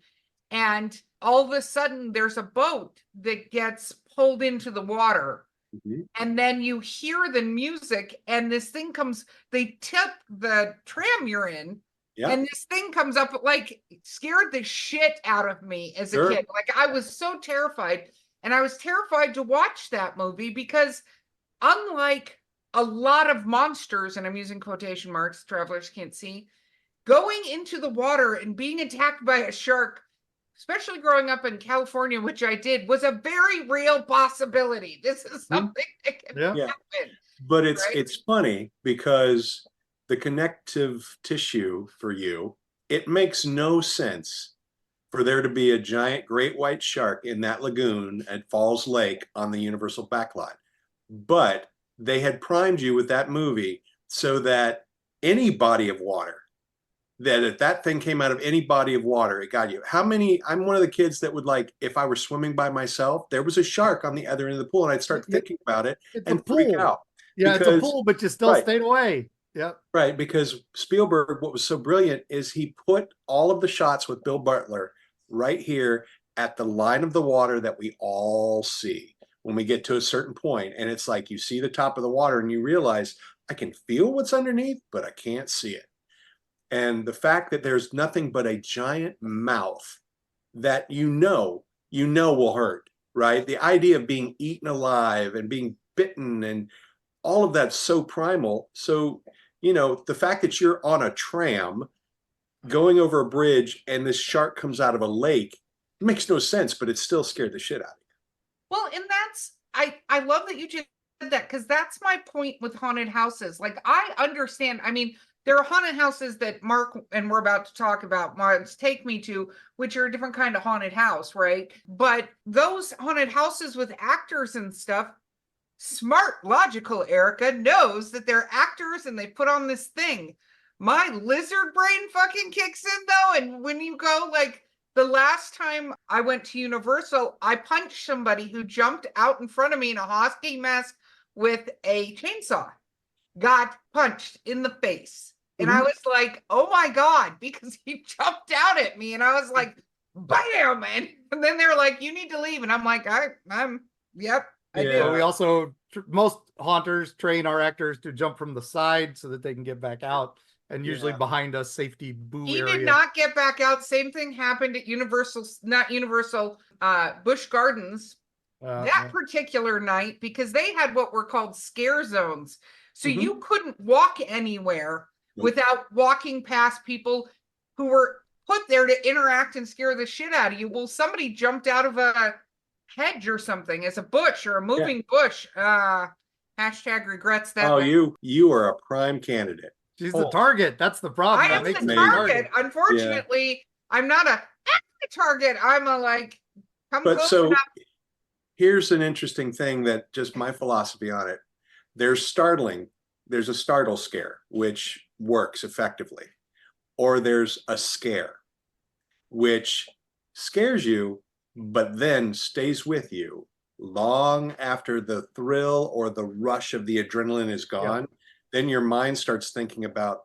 S2: and all of a sudden there's a boat that gets pulled into the water.
S3: Mhm.
S2: And then you hear the music, and this thing comes, they tip the tram you're in, and this thing comes up, like, scared the shit out of me as a kid. Like, I was so terrified, and I was terrified to watch that movie because, unlike a lot of monsters, and I'm using quotation marks, travelers can't see, going into the water and being attacked by a shark, especially growing up in California, which I did, was a very real possibility. This is something that can happen.
S3: But
S2: right?
S3: it's funny because the connective tissue for you, it makes no sense for there to be a giant great white shark in that lagoon at Falls Lake on the Universal backlot. But they had primed you with that movie so that any body of water, that if that thing came out of any body of water, it got you. I'm one of the kids that would, like, if I were swimming by myself, there was a shark on the other end of the pool, and I'd start thinking about it and freak out.
S1: Yeah, it's a pool, but you still stayed away. Yep.
S3: Right, because Spielberg, what was so brilliant is he put all of the shots with Bill Butler right here at the line of the water that we all see when we get to a certain point. And it's like you see the top of the water and you realize, I can feel what's underneath, but I can't see it. And the fact that there's nothing but a giant mouth that will hurt, right? The idea of being eaten alive and being bitten and all of that's so primal. So, the fact that you're on a tram going over a bridge and this shark comes out of a lake, it makes no sense, but it still scared the shit out of you.
S2: Well, and I love that you just said that, because that's my point with haunted houses. Like, I understand. I mean, there are haunted houses that Mark and we're about to talk about Mark's Take Me To, which are a different kind of haunted house, right? But those haunted houses with actors and stuff, smart, logical Erika knows that they're actors and they put on this thing. My lizard brain fucking kicks in though. And when you go, like, the last time I went to Universal, I punched somebody who jumped out in front of me in a hockey mask with a chainsaw, got punched in the face. And I was like, oh my God, because he jumped out at me. And I was like, bam. And then they're like, you need to leave. And I'm like, yep, I do.
S1: We also, most haunters train our actors to jump from the side so that they can get back out, and usually behind a safety boo
S2: He
S1: area.
S2: did not get back out. Same thing happened at Busch Gardens that particular night, because they had what were called scare zones. So you couldn't walk anywhere without walking past people who were put there to interact and scare the shit out of you. Well, somebody jumped out of a hedge or something as a bush or a moving bush. Hashtag regrets that.
S3: Oh, you are a prime candidate.
S1: She's the target. That's the problem.
S2: I am the target. Unfortunately, I'm not a target. I'm a, like, come close enough.
S3: Here's an interesting thing that just my philosophy on it. There's a startle scare, which works effectively. Or there's a scare, which scares you, but then stays with you long after the thrill or the rush of the adrenaline is gone, then your mind starts thinking about,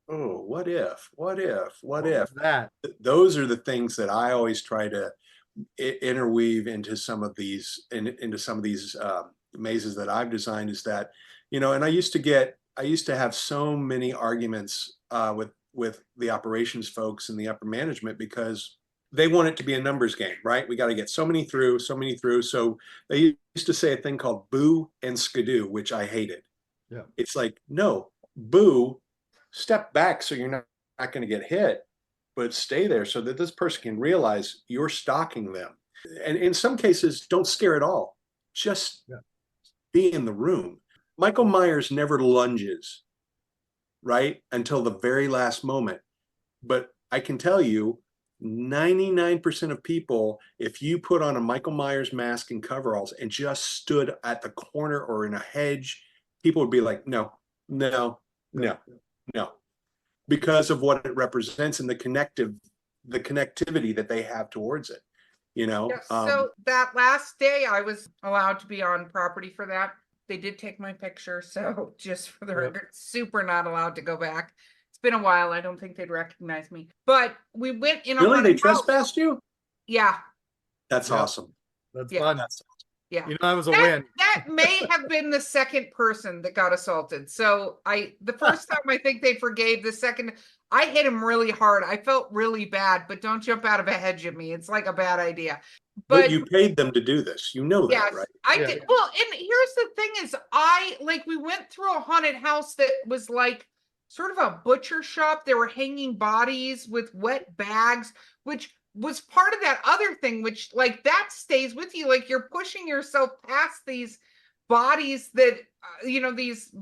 S3: oh, what if, what if?
S1: That.
S3: Those are the things that I always try to interweave into some of these mazes that I've designed. Is that, and I used to have so many arguments with the operations folks and the upper management, because they want it to be a numbers game, right? We got to get so many through. So they used to say a thing called boo and skidoo, which I hated.
S1: Yeah.
S3: It's like, no, boo, step back so you're not going to get hit, but stay there so that this person can realize you're stalking them. And in some cases, don't scare at all. Just be in the room. Michael Myers never lunges, right, until the very last moment. But I can tell you, 99% of people, if you put on a Michael Myers mask and coveralls and just stood at the corner or in a hedge, people would be like, no, because of what it represents and the connectivity that they have towards it.
S2: So that last day I was allowed to be on property for that. They did take my picture, so just for the record, super not allowed to go back. It's been a while. I don't think they'd recognize me. But we went in.
S3: Really, they trespassed you?
S2: Yeah.
S3: That's awesome.
S1: That's fun.
S2: Yeah.
S1: That was a win.
S2: That may have been the second person that got assaulted. So the first time I think they forgave. The second, I hit him really hard. I felt really bad, but don't jump out of a hedge at me. It's like a bad idea.
S3: But you paid them to do this. You know that, right?
S2: I did. Well, and here's the thing is we went through a haunted house that was like sort of a butcher shop. There were hanging bodies with wet bags, which was part of that other thing, which like that stays with you. Like you're pushing yourself past these bodies that, these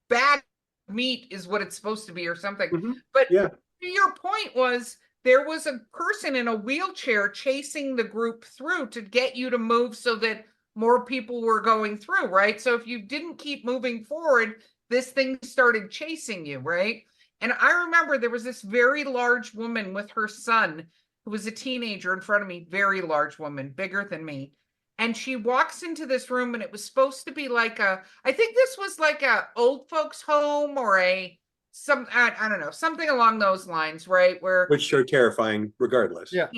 S2: bad meat is what it's supposed to be or something. Mm-hmm. But to your point was, there was a person in a wheelchair chasing the group through to get you to move so that more people were going through, right? So if you didn't keep moving forward, this thing started chasing you, right? And I remember there was this very large woman with her son who was a teenager in front of me, very large woman, bigger than me. And she walks into this room and it was supposed to be like I think this was like a old folks home or I don't know, something along those lines, right?
S3: Which are terrifying regardless.
S2: Yeah.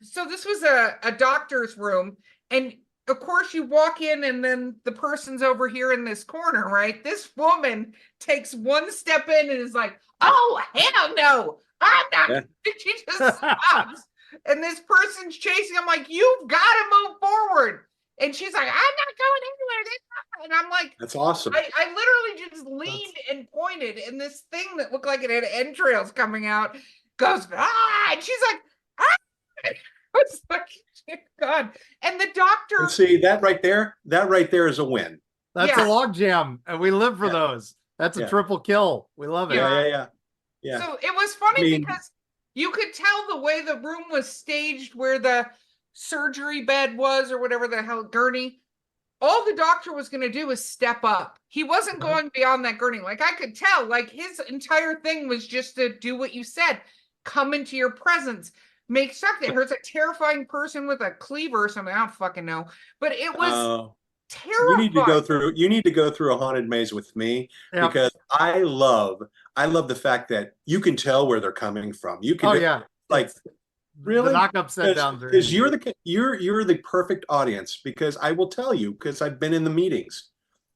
S2: So this was a doctor's room. And of course you walk in and then the person's over here in this corner, right? This woman takes one step in and is like, oh, hell no, I'm not. Yeah. She just stops. And this person's chasing. I'm like, you've got to move forward. And she's like, I'm not going anywhere. And I'm like,
S3: that's awesome.
S2: I literally just leaned and pointed, and this thing that looked like it had entrails coming out goes, and she's like, I was like, God. And the doctor.
S3: And see, that right there is a win.
S1: That's a log jam, and we live for those. That's a triple kill. We love it.
S3: Yeah.
S2: So it was funny because you could tell the way the room was staged, where the surgery bed was or whatever the hell, gurney. All the doctor was going to do is step up. He wasn't going beyond that gurney. Like I could tell, like his entire thing was just to do what you said, come into your presence, make something. There's a terrifying person with a cleaver or something. I don't fucking know, but it was terrifying.
S3: You need to go through a haunted maze with me because I love the fact that you can tell where they're coming from. You can really
S1: the knock upside down
S3: because you're the perfect audience, because I will tell you, because I've been in the meetings.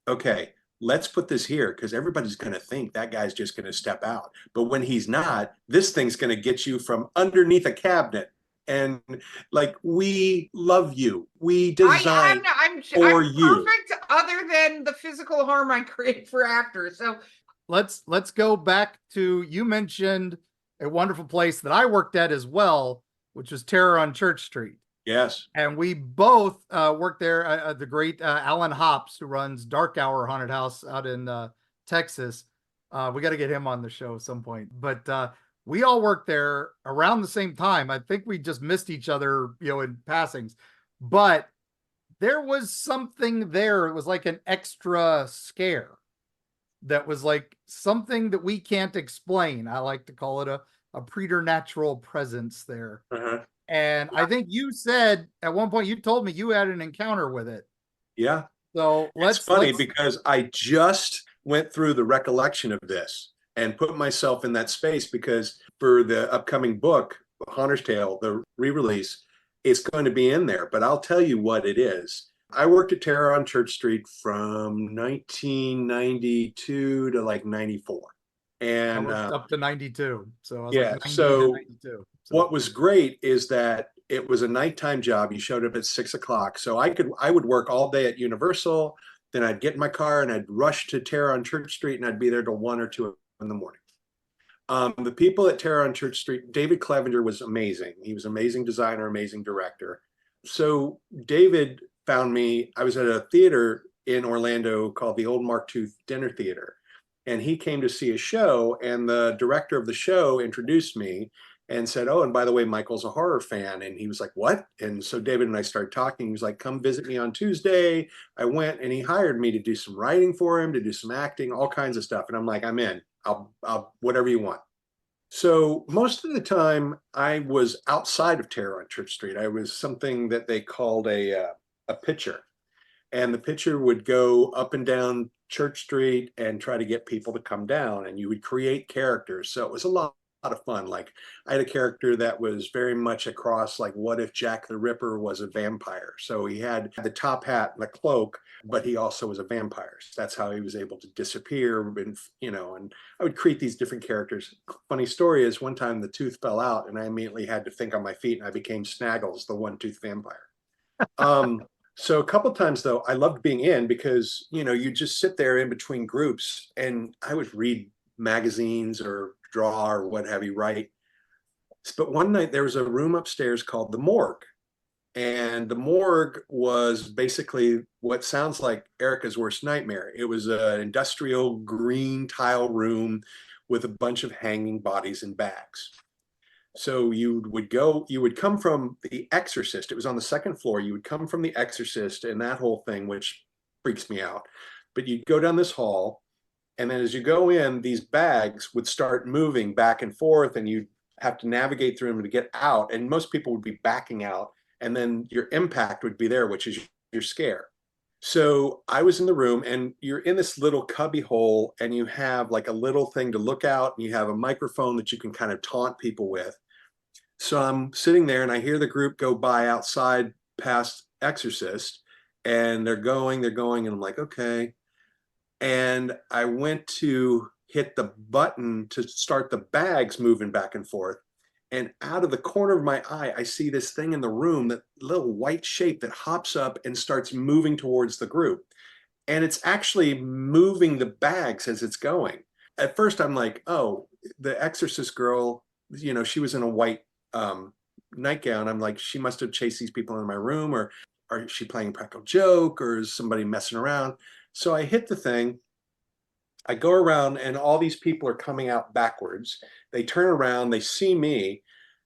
S3: Okay, let's put this here because everybody's going to think that guy's just going to step out, but when he's not, this thing's going to get you from underneath a cabinet. And like, we love you. We design
S2: I'm
S3: you.
S2: Perfect, other than the physical harm I create for actors. So
S1: let's go back to, you mentioned a wonderful place that I worked at as well, which was Terror on Church Street.
S3: Yes.
S1: And we both worked there. The great Alan Hops, who runs Dark Hour Haunted House out in Texas. We got to get him on the show at some point. But we all worked there around the same time. I think we just missed each other, in passings. But there was something there. It was like an extra scare. That was like something that we can't explain. I like to call it a preternatural presence there. And I think you said at one point, you told me you had an encounter with it.
S3: Yeah.
S1: So
S3: It's funny because I just went through the recollection of this and put myself in that space, because for the upcoming book, Haunter's Tale, the re-release, it's going to be in there. But I'll tell you what it is. I worked at Terror on Church Street from 1992 to like 94.
S1: I
S3: And
S1: worked up to 92. So I was
S3: yeah,
S1: like 90
S3: so
S1: to 92. So
S3: what was great is that it was a nighttime job. You showed up at 6 o'clock. So I would work all day at Universal. Then I'd get in my car and I'd rush to Terror on Church Street, and I'd be there till 1 or 2 in the morning. The people at Terror on Church Street, David Clevenger was amazing. He was an amazing designer, amazing director. So David found me. I was at a theater in Orlando called the Old Mark Tooth Dinner Theater. And he came to see a show, and the director of the show introduced me and said, "Oh, and by the way, Michael's a horror fan." And he was like, "What?" And so David and I started talking. He was like, "Come visit me on Tuesday." I went, and he hired me to do some writing for him, to do some acting, all kinds of stuff. And I'm like, "I'm in. I'll whatever you want." So most of the time I was outside of Terror on Church Street. I was something that they called a pitcher. And the pitcher would go up and down Church Street and try to get people to come down, and you would create characters. So it was a lot of fun. Like, I had a character that was very much across, like, what if Jack the Ripper was a vampire? So he had the top hat and the cloak, but he also was a vampire. So that's how he was able to disappear. And, and I would create these different characters. Funny story is, one time the tooth fell out and I immediately had to think on my feet, and I became Snaggles, the one-tooth vampire. So a couple of times, though, I loved being in, because, you just sit there in between groups, and I would read magazines or draw or what have you, write. But one night there was a room upstairs called the morgue. And the morgue was basically what sounds like Erika's worst nightmare. It was an industrial green tile room with a bunch of hanging bodies in bags. So you would come from The Exorcist. It was on the second floor. You would come from The Exorcist and that whole thing, which freaks me out. But you'd go down this hall, and then as you go in, these bags would start moving back and forth, and you'd have to navigate through them to get out. And most people would be backing out, and then your impact would be there, which is your scare. So I was in the room, and you're in this little cubby hole, and you have like a little thing to look out, and you have a microphone that you can kind of taunt people with. So I'm sitting there, and I hear the group go by outside past Exorcist, and they're going, and I'm like, okay. And I went to hit the button to start the bags moving back and forth. And out of the corner of my eye, I see this thing in the room, that little white shape that hops up and starts moving towards the group. And it's actually moving the bags as it's going. At first, I'm like, oh, the Exorcist girl, she was in a white nightgown. I'm like, she must have chased these people in my room, or is she playing a practical joke, or is somebody messing around? So I hit the thing. I go around, and all these people are coming out backwards. They turn around, they see me.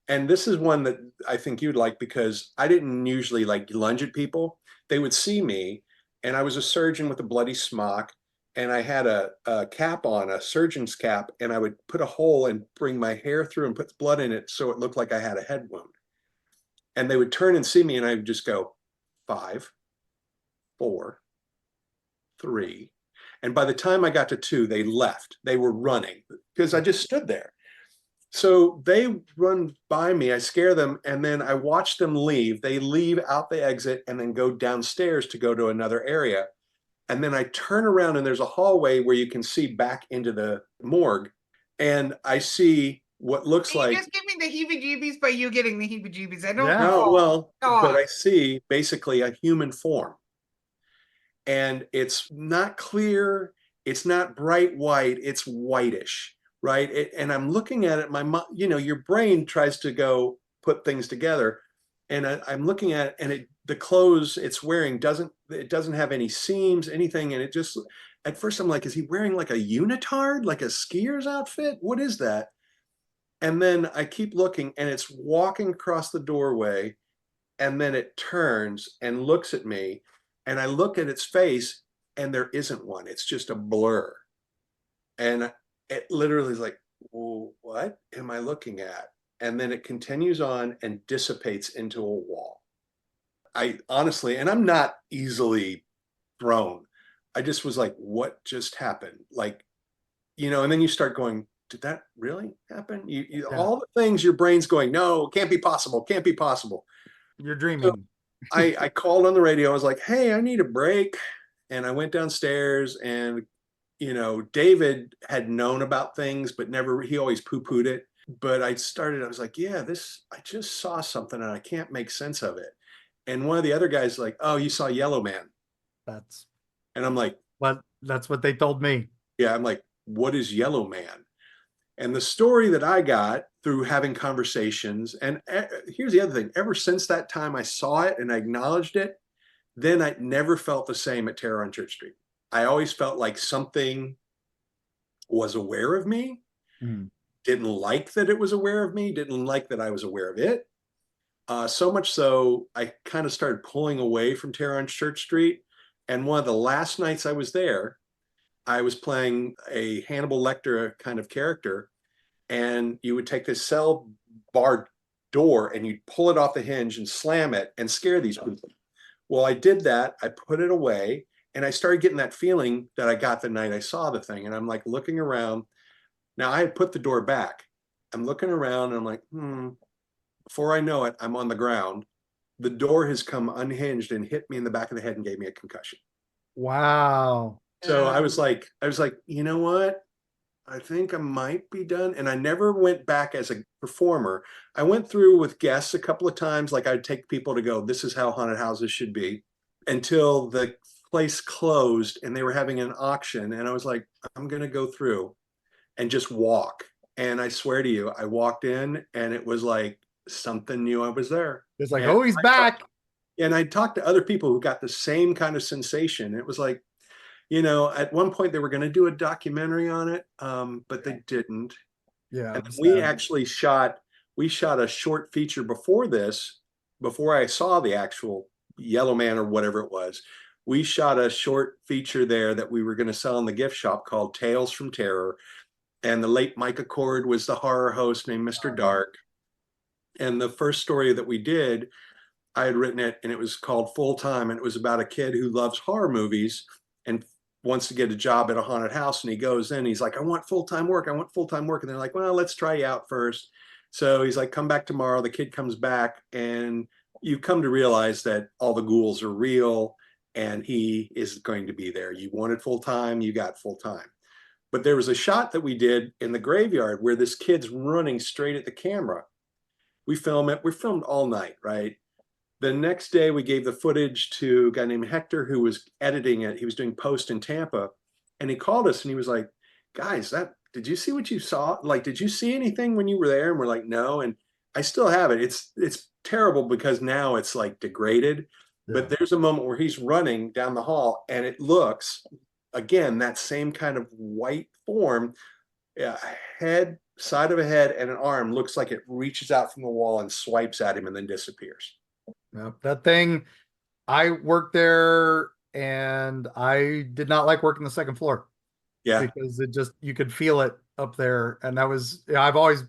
S3: And this is one that I think you'd like, because I didn't usually like lunge at people. They would see me, and I was a surgeon with a bloody smock, and I had a cap on, a surgeon's cap, and I would put a hole and bring my hair through and put blood in it so it looked like I had a head wound. And they would turn and see me, and I would just go, 5, 4, 3. And by the time I got to 2, they left. They were running because I just stood there. So they run by me, I scare them, and then I watch them leave. They leave out the exit and then go downstairs to go to another area. And then I turn around, and there's a hallway where you can see back into the morgue. And I see what looks
S2: You
S3: like...
S2: just give me the heebie-jeebies by you getting the heebie-jeebies. I don't
S1: Yeah.
S2: know.
S3: No, well,
S2: God.
S3: but I see basically a human form. And it's not clear. It's not bright white. It's whitish, right? And I'm looking at it. Your brain tries to go put things together. And I'm looking at it, and the clothes it's wearing doesn't have any seams, anything. And it just, at first I'm like, is he wearing like a unitard, like a skier's outfit? What is that? And then I keep looking, and it's walking across the doorway, and then it turns and looks at me, and I look at its face, and there isn't one. It's just a blur. And it literally is like, well, what am I looking at? and then it continues on and dissipates into a wall. I honestly, and I'm not easily thrown. I just was like, what just happened? Like, and then you start going, did that really happen?
S1: Yeah.
S3: All the things your brain's going, no, it can't be possible, can't be possible.
S1: You're dreaming.
S3: So I called on the radio. I was like, hey, I need a break. And I went downstairs, and, David had known about things, but he always poo-pooed it. But I was like, yeah, I just saw something and I can't make sense of it. And one of the other guys like, oh, you saw Yellow Man. And I'm like,
S1: that's what they told me.
S3: Yeah, I'm like, what is Yellow Man? And the story that I got through having conversations, and here's the other thing, ever since that time I saw it and I acknowledged it, then I never felt the same at Terror on Church Street. I always felt like something was aware of me, didn't like that it was aware of me, didn't like that I was aware of it. So much so, I kind of started pulling away from Terror on Church Street. And one of the last nights I was there, I was playing a Hannibal Lecter kind of character, and you would take this cell bar door and you'd pull it off the hinge and slam it and scare these people. Well, I did that. I put it away, and I started getting that feeling that I got the night I saw the thing. And I'm like looking around. Now I had put the door back. I'm looking around and I'm like, before I know it, I'm on the ground. The door has come unhinged and hit me in the back of the head and gave me a concussion.
S1: Wow.
S3: So I was like, you know what? I think I might be done. And I never went back as a performer. I went through with guests a couple of times. Like, I'd take people to go, this is how haunted houses should be, until the place closed and they were having an auction. And I was like, I'm going to go through and just walk. And I swear to you, I walked in and it was like something knew I was there.
S1: It's like,
S3: and
S1: oh, he's back.
S3: And I talked to other people who got the same kind of sensation. It was like, at one point they were going to do a documentary on it, but they didn't.
S1: Yeah.
S3: And we actually shot a short feature before I saw the actual Yellow Man or whatever it was. We shot a short feature there that we were going to sell in the gift shop called Tales from Terror. And the late Micah Cord was the horror host named Mr. Dark. And the first story that we did, I had written it, and it was called Full Time. And it was about a kid who loves horror movies and wants to get a job at a haunted house. And he goes in, he's like, I want full-time work. I want full-time work. And they're like, well, let's try you out first. So he's like, come back tomorrow. The kid comes back, and you come to realize that all the ghouls are real and he is going to be there. You wanted full-time, you got full-time. But there was a shot that we did in the graveyard where this kid's running straight at the camera. We film it. We filmed all night, right? The next day, we gave the footage to a guy named Hector who was editing it. He was doing post in Tampa, and he called us and he was like, guys, did you see what you saw? Like, did you see anything when you were there? And we're like, no. And I still have it. It's terrible because now it's like degraded, but there's a moment where he's running down the hall and it looks, again, that same kind of white form, head, side of a head and an arm looks like it reaches out from the wall and swipes at him and then disappears.
S1: That thing, I worked there and I did not like working the second floor.
S3: Yeah.
S1: Because you could feel it up there. And I've always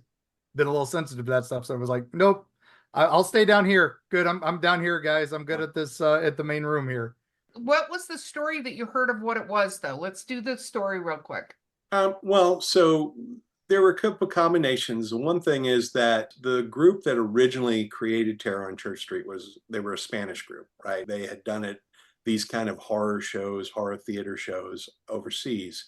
S1: been a little sensitive to that stuff. So I was like, nope, I'll stay down here. Good. I'm down here, guys. I'm good at this, at the main room here.
S2: What was the story that you heard of what it was, though? Let's do the story real quick.
S3: So there were a couple of combinations. One thing is that the group that originally created Terror on Church Street they were a Spanish group, right? They had done these kind of horror theater shows overseas.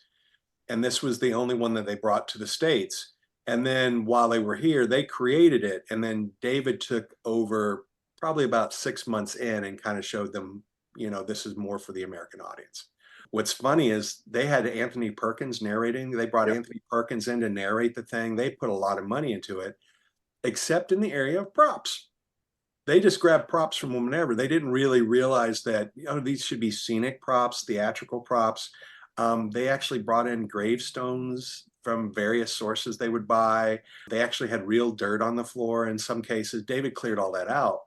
S3: And this was the only one that they brought to the States. And then while they were here, they created it. And then David took over probably about 6 months in and kind of showed them, this is more for the American audience. What's funny is they had Anthony Perkins narrating. They brought Anthony Perkins in to narrate the thing. They put a lot of money into it, except in the area of props. They just grabbed props from whenever. They didn't really realize that, these should be scenic props, theatrical props. They actually brought in gravestones from various sources they would buy. They actually had real dirt on the floor in some cases. David cleared all that out.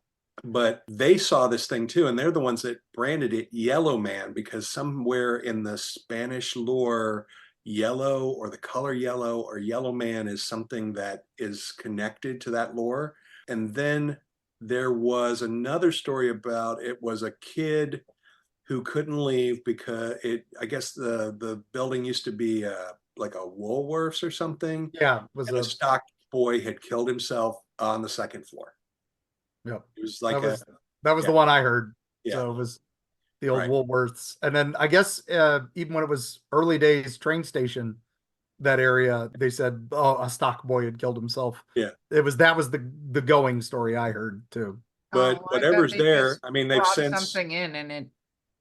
S3: But they saw this thing too, and they're the ones that branded it Yellow Man, because somewhere in the Spanish lore, yellow or the color yellow or yellow man is something that is connected to that lore. And then there was another story about it was a kid who couldn't leave because I guess the building used to be like a Woolworths or something,
S1: Yeah, it was
S3: and a
S1: a
S3: stock boy had killed himself on the second floor.
S1: yeah.
S3: It was
S1: That
S3: like
S1: was that was
S3: yeah,
S1: the one I heard.
S3: yeah,
S1: So it was the old
S3: right.
S1: Woolworths, and then I guess even when it was early days train station, that area, they said, oh, a stock boy had killed himself.
S3: Yeah.
S1: That was the going story I heard too.
S3: But
S2: Oh, I bet
S3: whatever's
S2: they
S3: there,
S2: just
S3: I mean, they've
S2: brought
S3: since,
S2: something in and it,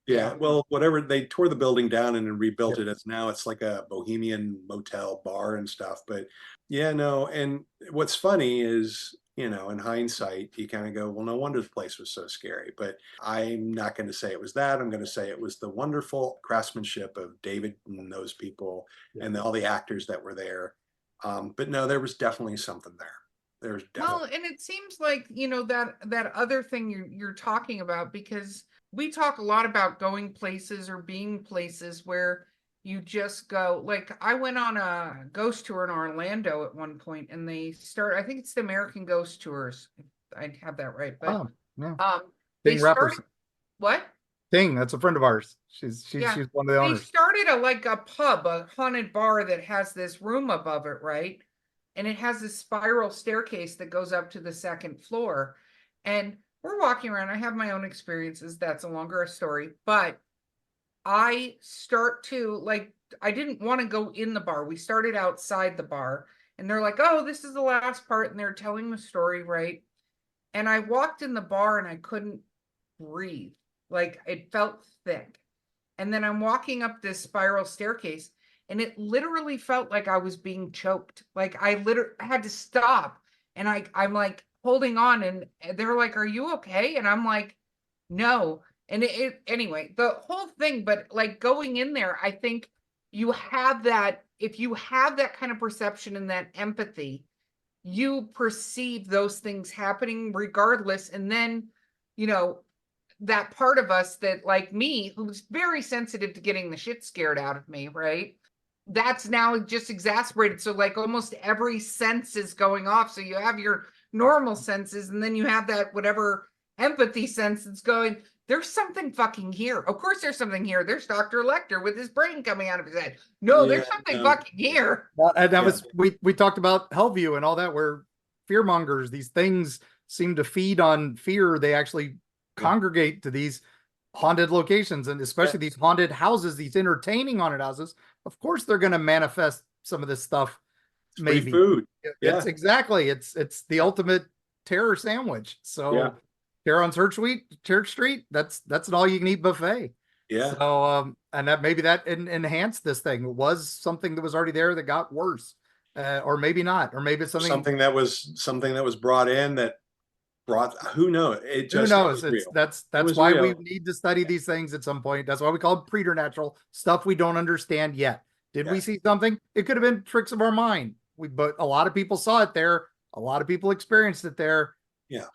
S3: yeah,
S2: yeah.
S3: well, whatever, they tore the building down and then rebuilt
S1: Yeah.
S3: it. It's now it's like a bohemian motel bar and stuff. But yeah, no, and what's funny is, in hindsight, you kind of go, well, no wonder the place was so scary. But I'm not going to say it was that. I'm going to say it was the wonderful craftsmanship of David and those people
S1: Yeah.
S3: and all the actors that were there. But no, there was definitely something there. There's
S2: Well,
S3: definitely.
S2: and it seems like, that other thing you're talking about, because we talk a lot about going places or being places where you just go. Like, I went on a ghost tour in Orlando at one point, and I think it's the American Ghost Tours, if I have that right. But
S1: Oh, yeah.
S2: they
S1: Ting
S2: started
S1: Rapperson.
S2: what?
S1: Ting, that's a friend of ours.
S2: Yeah,
S1: She's one of the
S2: they
S1: owners.
S2: started like a pub, a haunted bar that has this room above it, right? And it has this spiral staircase that goes up to the second floor. And we're walking around. I have my own experiences. That's a longer story, but I start to like, I didn't want to go in the bar. We started outside the bar, and they're like, oh, this is the last part. And they're telling the story, right? And I walked in the bar and I couldn't breathe. Like, it felt thick. And then I'm walking up this spiral staircase, and it literally felt like I was being choked. Like, I literally had to stop, and I'm like holding on, and they're like, are you okay? And I'm like, no. And anyway, the whole thing, but like going in there, I think you have that, if you have that kind of perception and that empathy, you perceive those things happening regardless. And then, you know, that part of us that, like me, who's very sensitive to getting the shit scared out of me, right? That's now just exasperated. So like almost every sense is going off. So you have your normal senses, and then you have that whatever empathy sense that's going, there's something fucking here. Of course there's something here. There's Dr. Lecter with his brain coming out of his head. No,
S3: Yeah,
S2: there's something
S3: no,
S2: fucking here.
S1: And that
S3: yeah,
S1: was we talked about Hellview and all that, where fear mongers, these things seem to feed on fear. They actually
S3: yeah,
S1: congregate to these haunted locations, and
S3: yeah.
S1: especially these haunted houses, these entertaining haunted houses. Of course, they're going to manifest some of this stuff.
S3: It's free
S1: Maybe
S3: food.
S1: it's
S3: Yeah,
S1: exactly it's the ultimate terror sandwich.
S3: yeah,
S1: So here on Church Street, that's an all you can eat buffet.
S3: yeah.
S1: So and that maybe that enhanced this thing. It was something that was already there that got worse, or maybe not, or maybe it's something.
S3: Something that was brought in that brought, who knows?
S1: Who
S3: It
S1: knows?
S3: was real. It
S1: That's
S3: was
S1: why we
S3: real.
S1: need to study these things at some point. That's why we call it preternatural stuff we don't understand yet. Did we
S3: Yeah,
S1: see something? It could have been tricks of our mind. But a lot of people saw it there. A lot of people experienced it there.
S3: yeah.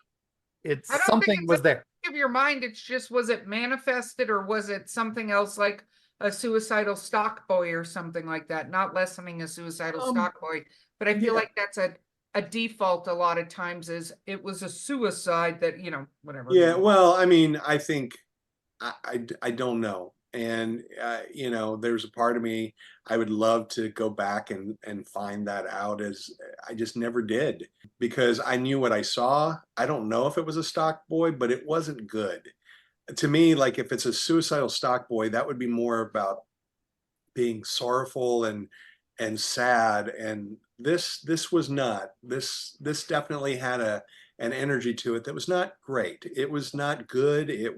S2: I
S1: It's
S2: don't think
S1: something
S2: it's
S1: was there.
S2: of your mind. It's just, was it manifested, or was it something else, like a suicidal stock boy or something like that? Not lessening a suicidal
S3: Um,
S2: stock boy, but I feel
S3: yeah.
S2: like that's a default a lot of times, is it was a suicide that, whatever.
S3: Yeah, well, I mean, I think I don't know. And there's a part of me I would love to go back and find that out, as I just never did, because I knew what I saw. I don't know if it was a stock boy, but it wasn't good. To me, like if it's a suicidal stock boy, that would be more about being sorrowful and sad. And this was not. This definitely had an energy to it that was not great. It was not good.
S1: It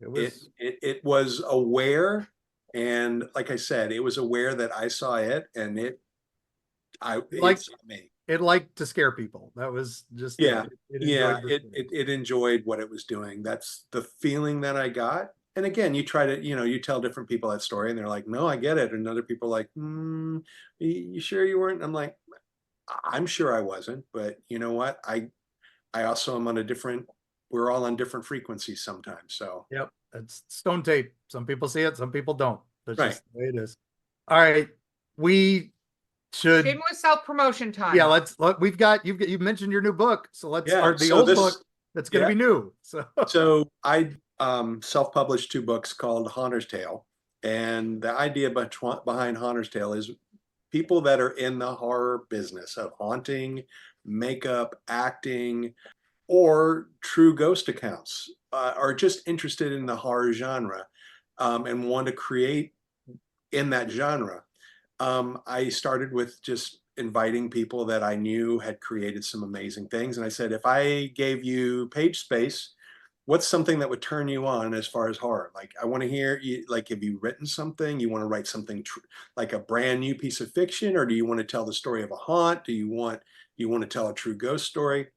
S3: It
S1: was
S3: it was aware, and like I said, it was aware that I saw it, and it
S1: like
S3: saw me.
S1: it liked to scare people. That was just it.
S3: Yeah,
S1: It
S3: yeah,
S1: enjoyed the
S3: it enjoyed what it was doing. That's the feeling that I got. And again, you try to, you tell different people that story, and they're like, "No, I get it." And other people are like, "You sure you weren't?" I'm like, "I'm sure I wasn't, but you know what? I also am on a different. We're all on different frequencies sometimes." So
S1: Yep. It's stone tape. Some people see it, some people don't. That's
S3: right,
S1: just the way it is. All right. We should,
S2: Shameless self-promotion time.
S1: yeah, you've mentioned your new book. So
S3: Yeah.
S1: the
S3: So
S1: old
S3: this,
S1: book that's going to
S3: yeah.
S1: be new. So,
S3: So I self-published 2 books called Haunter's Tale. And the idea behind Haunter's Tale is people that are in the horror business of haunting, makeup, acting, or true ghost accounts, are just interested in the horror genre, and want to create in that genre. I started with just inviting people that I knew had created some amazing things. And I said, if I gave you page space, what's something that would turn you on as far as horror? Like, I want to hear you, like, have you written something? You want to write something like a brand new piece of fiction, or do you want to tell the story of a haunt? Do you want to tell a true ghost story?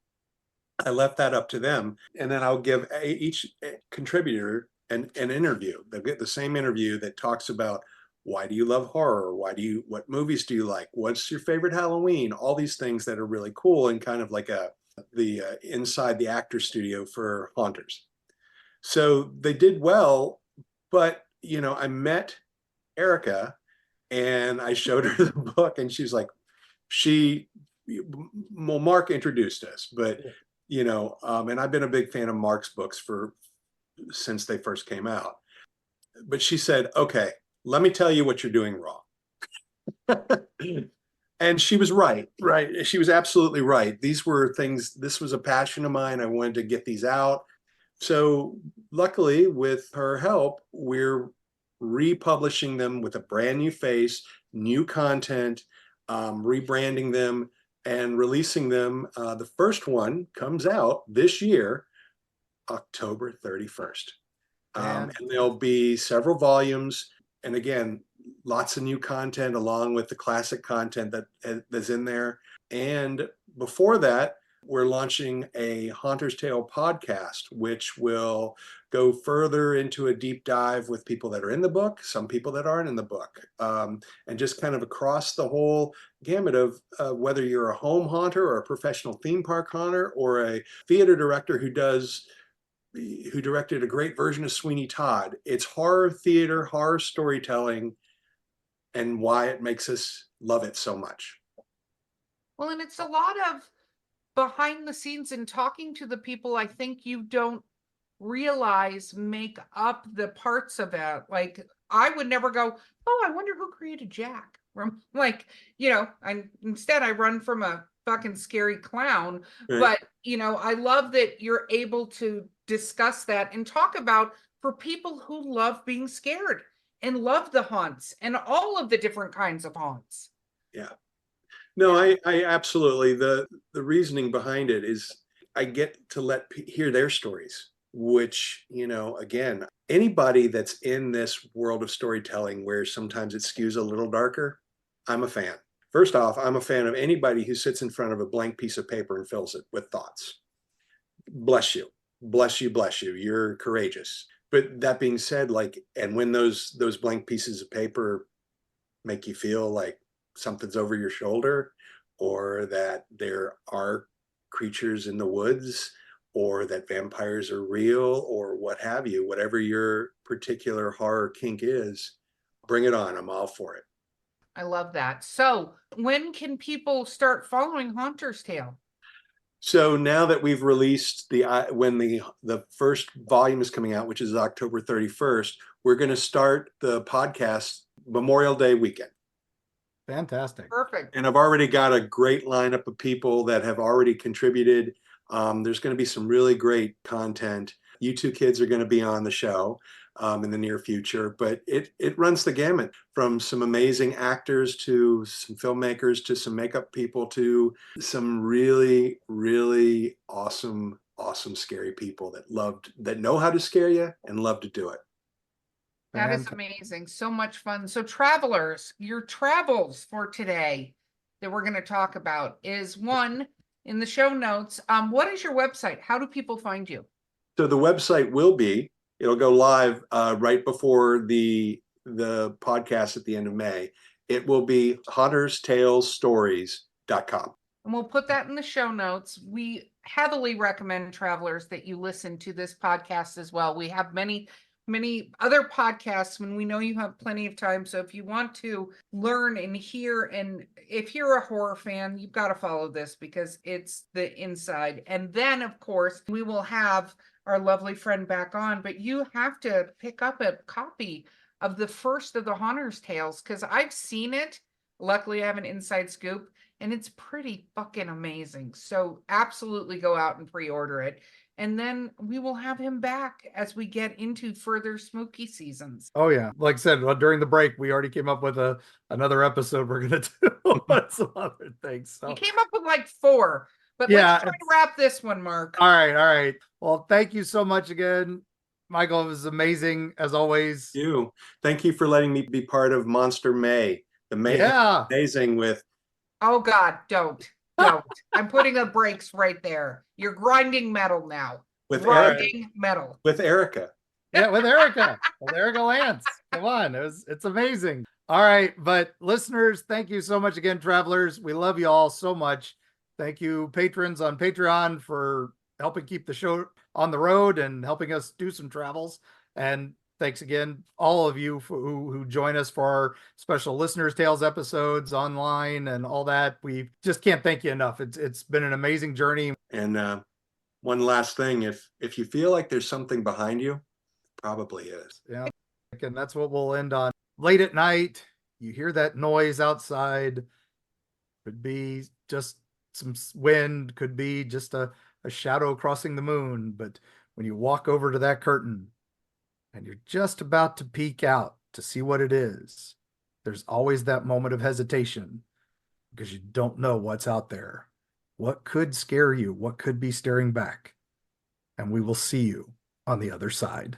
S3: I left that up to them. And then I'll give each contributor an interview. They'll get the same interview that talks about, why do you love horror? What movies do you like? What's your favorite Halloween? All these things that are really cool, and kind of like the inside the actor studio for haunters. So they did well, but I met Erika and I showed her the book, and she's like, well, Mark introduced us, but and I've been a big fan of Mark's books since they first came out. But she said, okay, let me tell you what you're doing wrong. And she was right. She was absolutely right. This was a passion of mine. I wanted to get these out. So luckily, with her help, we're republishing them with a brand new face, new content, rebranding them and releasing them. The first one comes out this year, October 31st. And there'll be several volumes. And again, lots of new content along with the classic content that's in there. And before that, we're launching a Haunter's Tale podcast, which will go further into a deep dive with people that are in the book, some people that aren't in the book, and just kind of across the whole gamut of whether you're a home haunter or a professional theme park haunter or a theater director who directed a great version of Sweeney Todd. It's horror theater, horror storytelling, and why it makes us love it so much.
S2: Well, and it's a lot of behind the scenes and talking to the people I think you don't realize make up the parts of it. Like, I would never go, oh, I wonder who created Jack. Instead I run from a fucking scary clown.
S3: Right.
S2: But, I love that you're able to discuss that and talk about for people who love being scared and love the haunts and all of the different kinds of haunts.
S3: Yeah. No, I absolutely. The reasoning behind it is I get to hear their stories, which, again, anybody that's in this world of storytelling where sometimes it skews a little darker, I'm a fan. First off, I'm a fan of anybody who sits in front of a blank piece of paper and fills it with thoughts. Bless you. Bless you, bless you. You're courageous. But that being said, and when those blank pieces of paper make you feel like something's over your shoulder, or that there are creatures in the woods, or that vampires are real, or what have you, whatever your particular horror kink is, bring it on. I'm all for it.
S2: I love that. So when can people start following Haunter's Tale?
S3: So now that we've released when the first volume is coming out, which is October 31st, we're going to start the podcast Memorial Day weekend.
S1: Fantastic.
S2: Perfect.
S3: And I've already got a great lineup of people that have already contributed. There's going to be some really great content. You two kids are going to be on the show in the near future, but it runs the gamut from some amazing actors to some filmmakers to some makeup people to some really, really awesome scary people that know how to scare you and love to do it.
S2: That is amazing. So much fun. So travelers, your travels for today that we're going to talk about is one in the show notes. What is your website? How do people find you?
S3: So the website it'll go live right before the podcast at the end of May. It will be HauntersTalesStories.com.
S2: And we'll put that in the show notes. We heavily recommend travelers that you listen to this podcast as well. We have many many other podcasts when we know you have plenty of time. So if you want to learn and hear, and if you're a horror fan, you've got to follow this because it's the inside. And then, of course, we will have our lovely friend back on, but you have to pick up a copy of the first of the Haunter's Tales because I've seen it. Luckily, I have an inside scoop and it's pretty fucking amazing. So absolutely go out and pre-order it. And then we will have him back as we get into further spooky seasons.
S1: Oh yeah, like I said, during the break, we already came up with another episode we're gonna do on some other things. So
S2: We came up with like 4, but
S1: Yeah,
S2: let's try to wrap this one, Mark.
S1: all right. Well, thank you so much again, Michael. It was amazing as always.
S3: Thank you for letting me be part of Monster May. The May
S1: Yeah.
S3: amazing with
S2: Oh God, don't. I'm putting the brakes right there. You're grinding metal now.
S3: with
S2: Grinding metal.
S3: with Erika.
S1: Yeah, with Erika. With Erika Lance. Come on. It's amazing. All right. But listeners, thank you so much again, travelers. We love you all so much. Thank you, patrons on Patreon, for helping keep the show on the road and helping us do some travels. And thanks again, all of you who join us for our special Listeners Tales episodes online and all that. We just can't thank you enough. It's been an amazing journey.
S3: And one last thing, if you feel like there's something behind you, probably is.
S1: Yeah. And that's what we'll end on. Late at night, you hear that noise outside. Could be just some wind, could be just a shadow crossing the moon. But when you walk over to that curtain and you're just about to peek out to see what it is, there's always that moment of hesitation because you don't know what's out there. What could scare you? What could be staring back? And we will see you on the other side.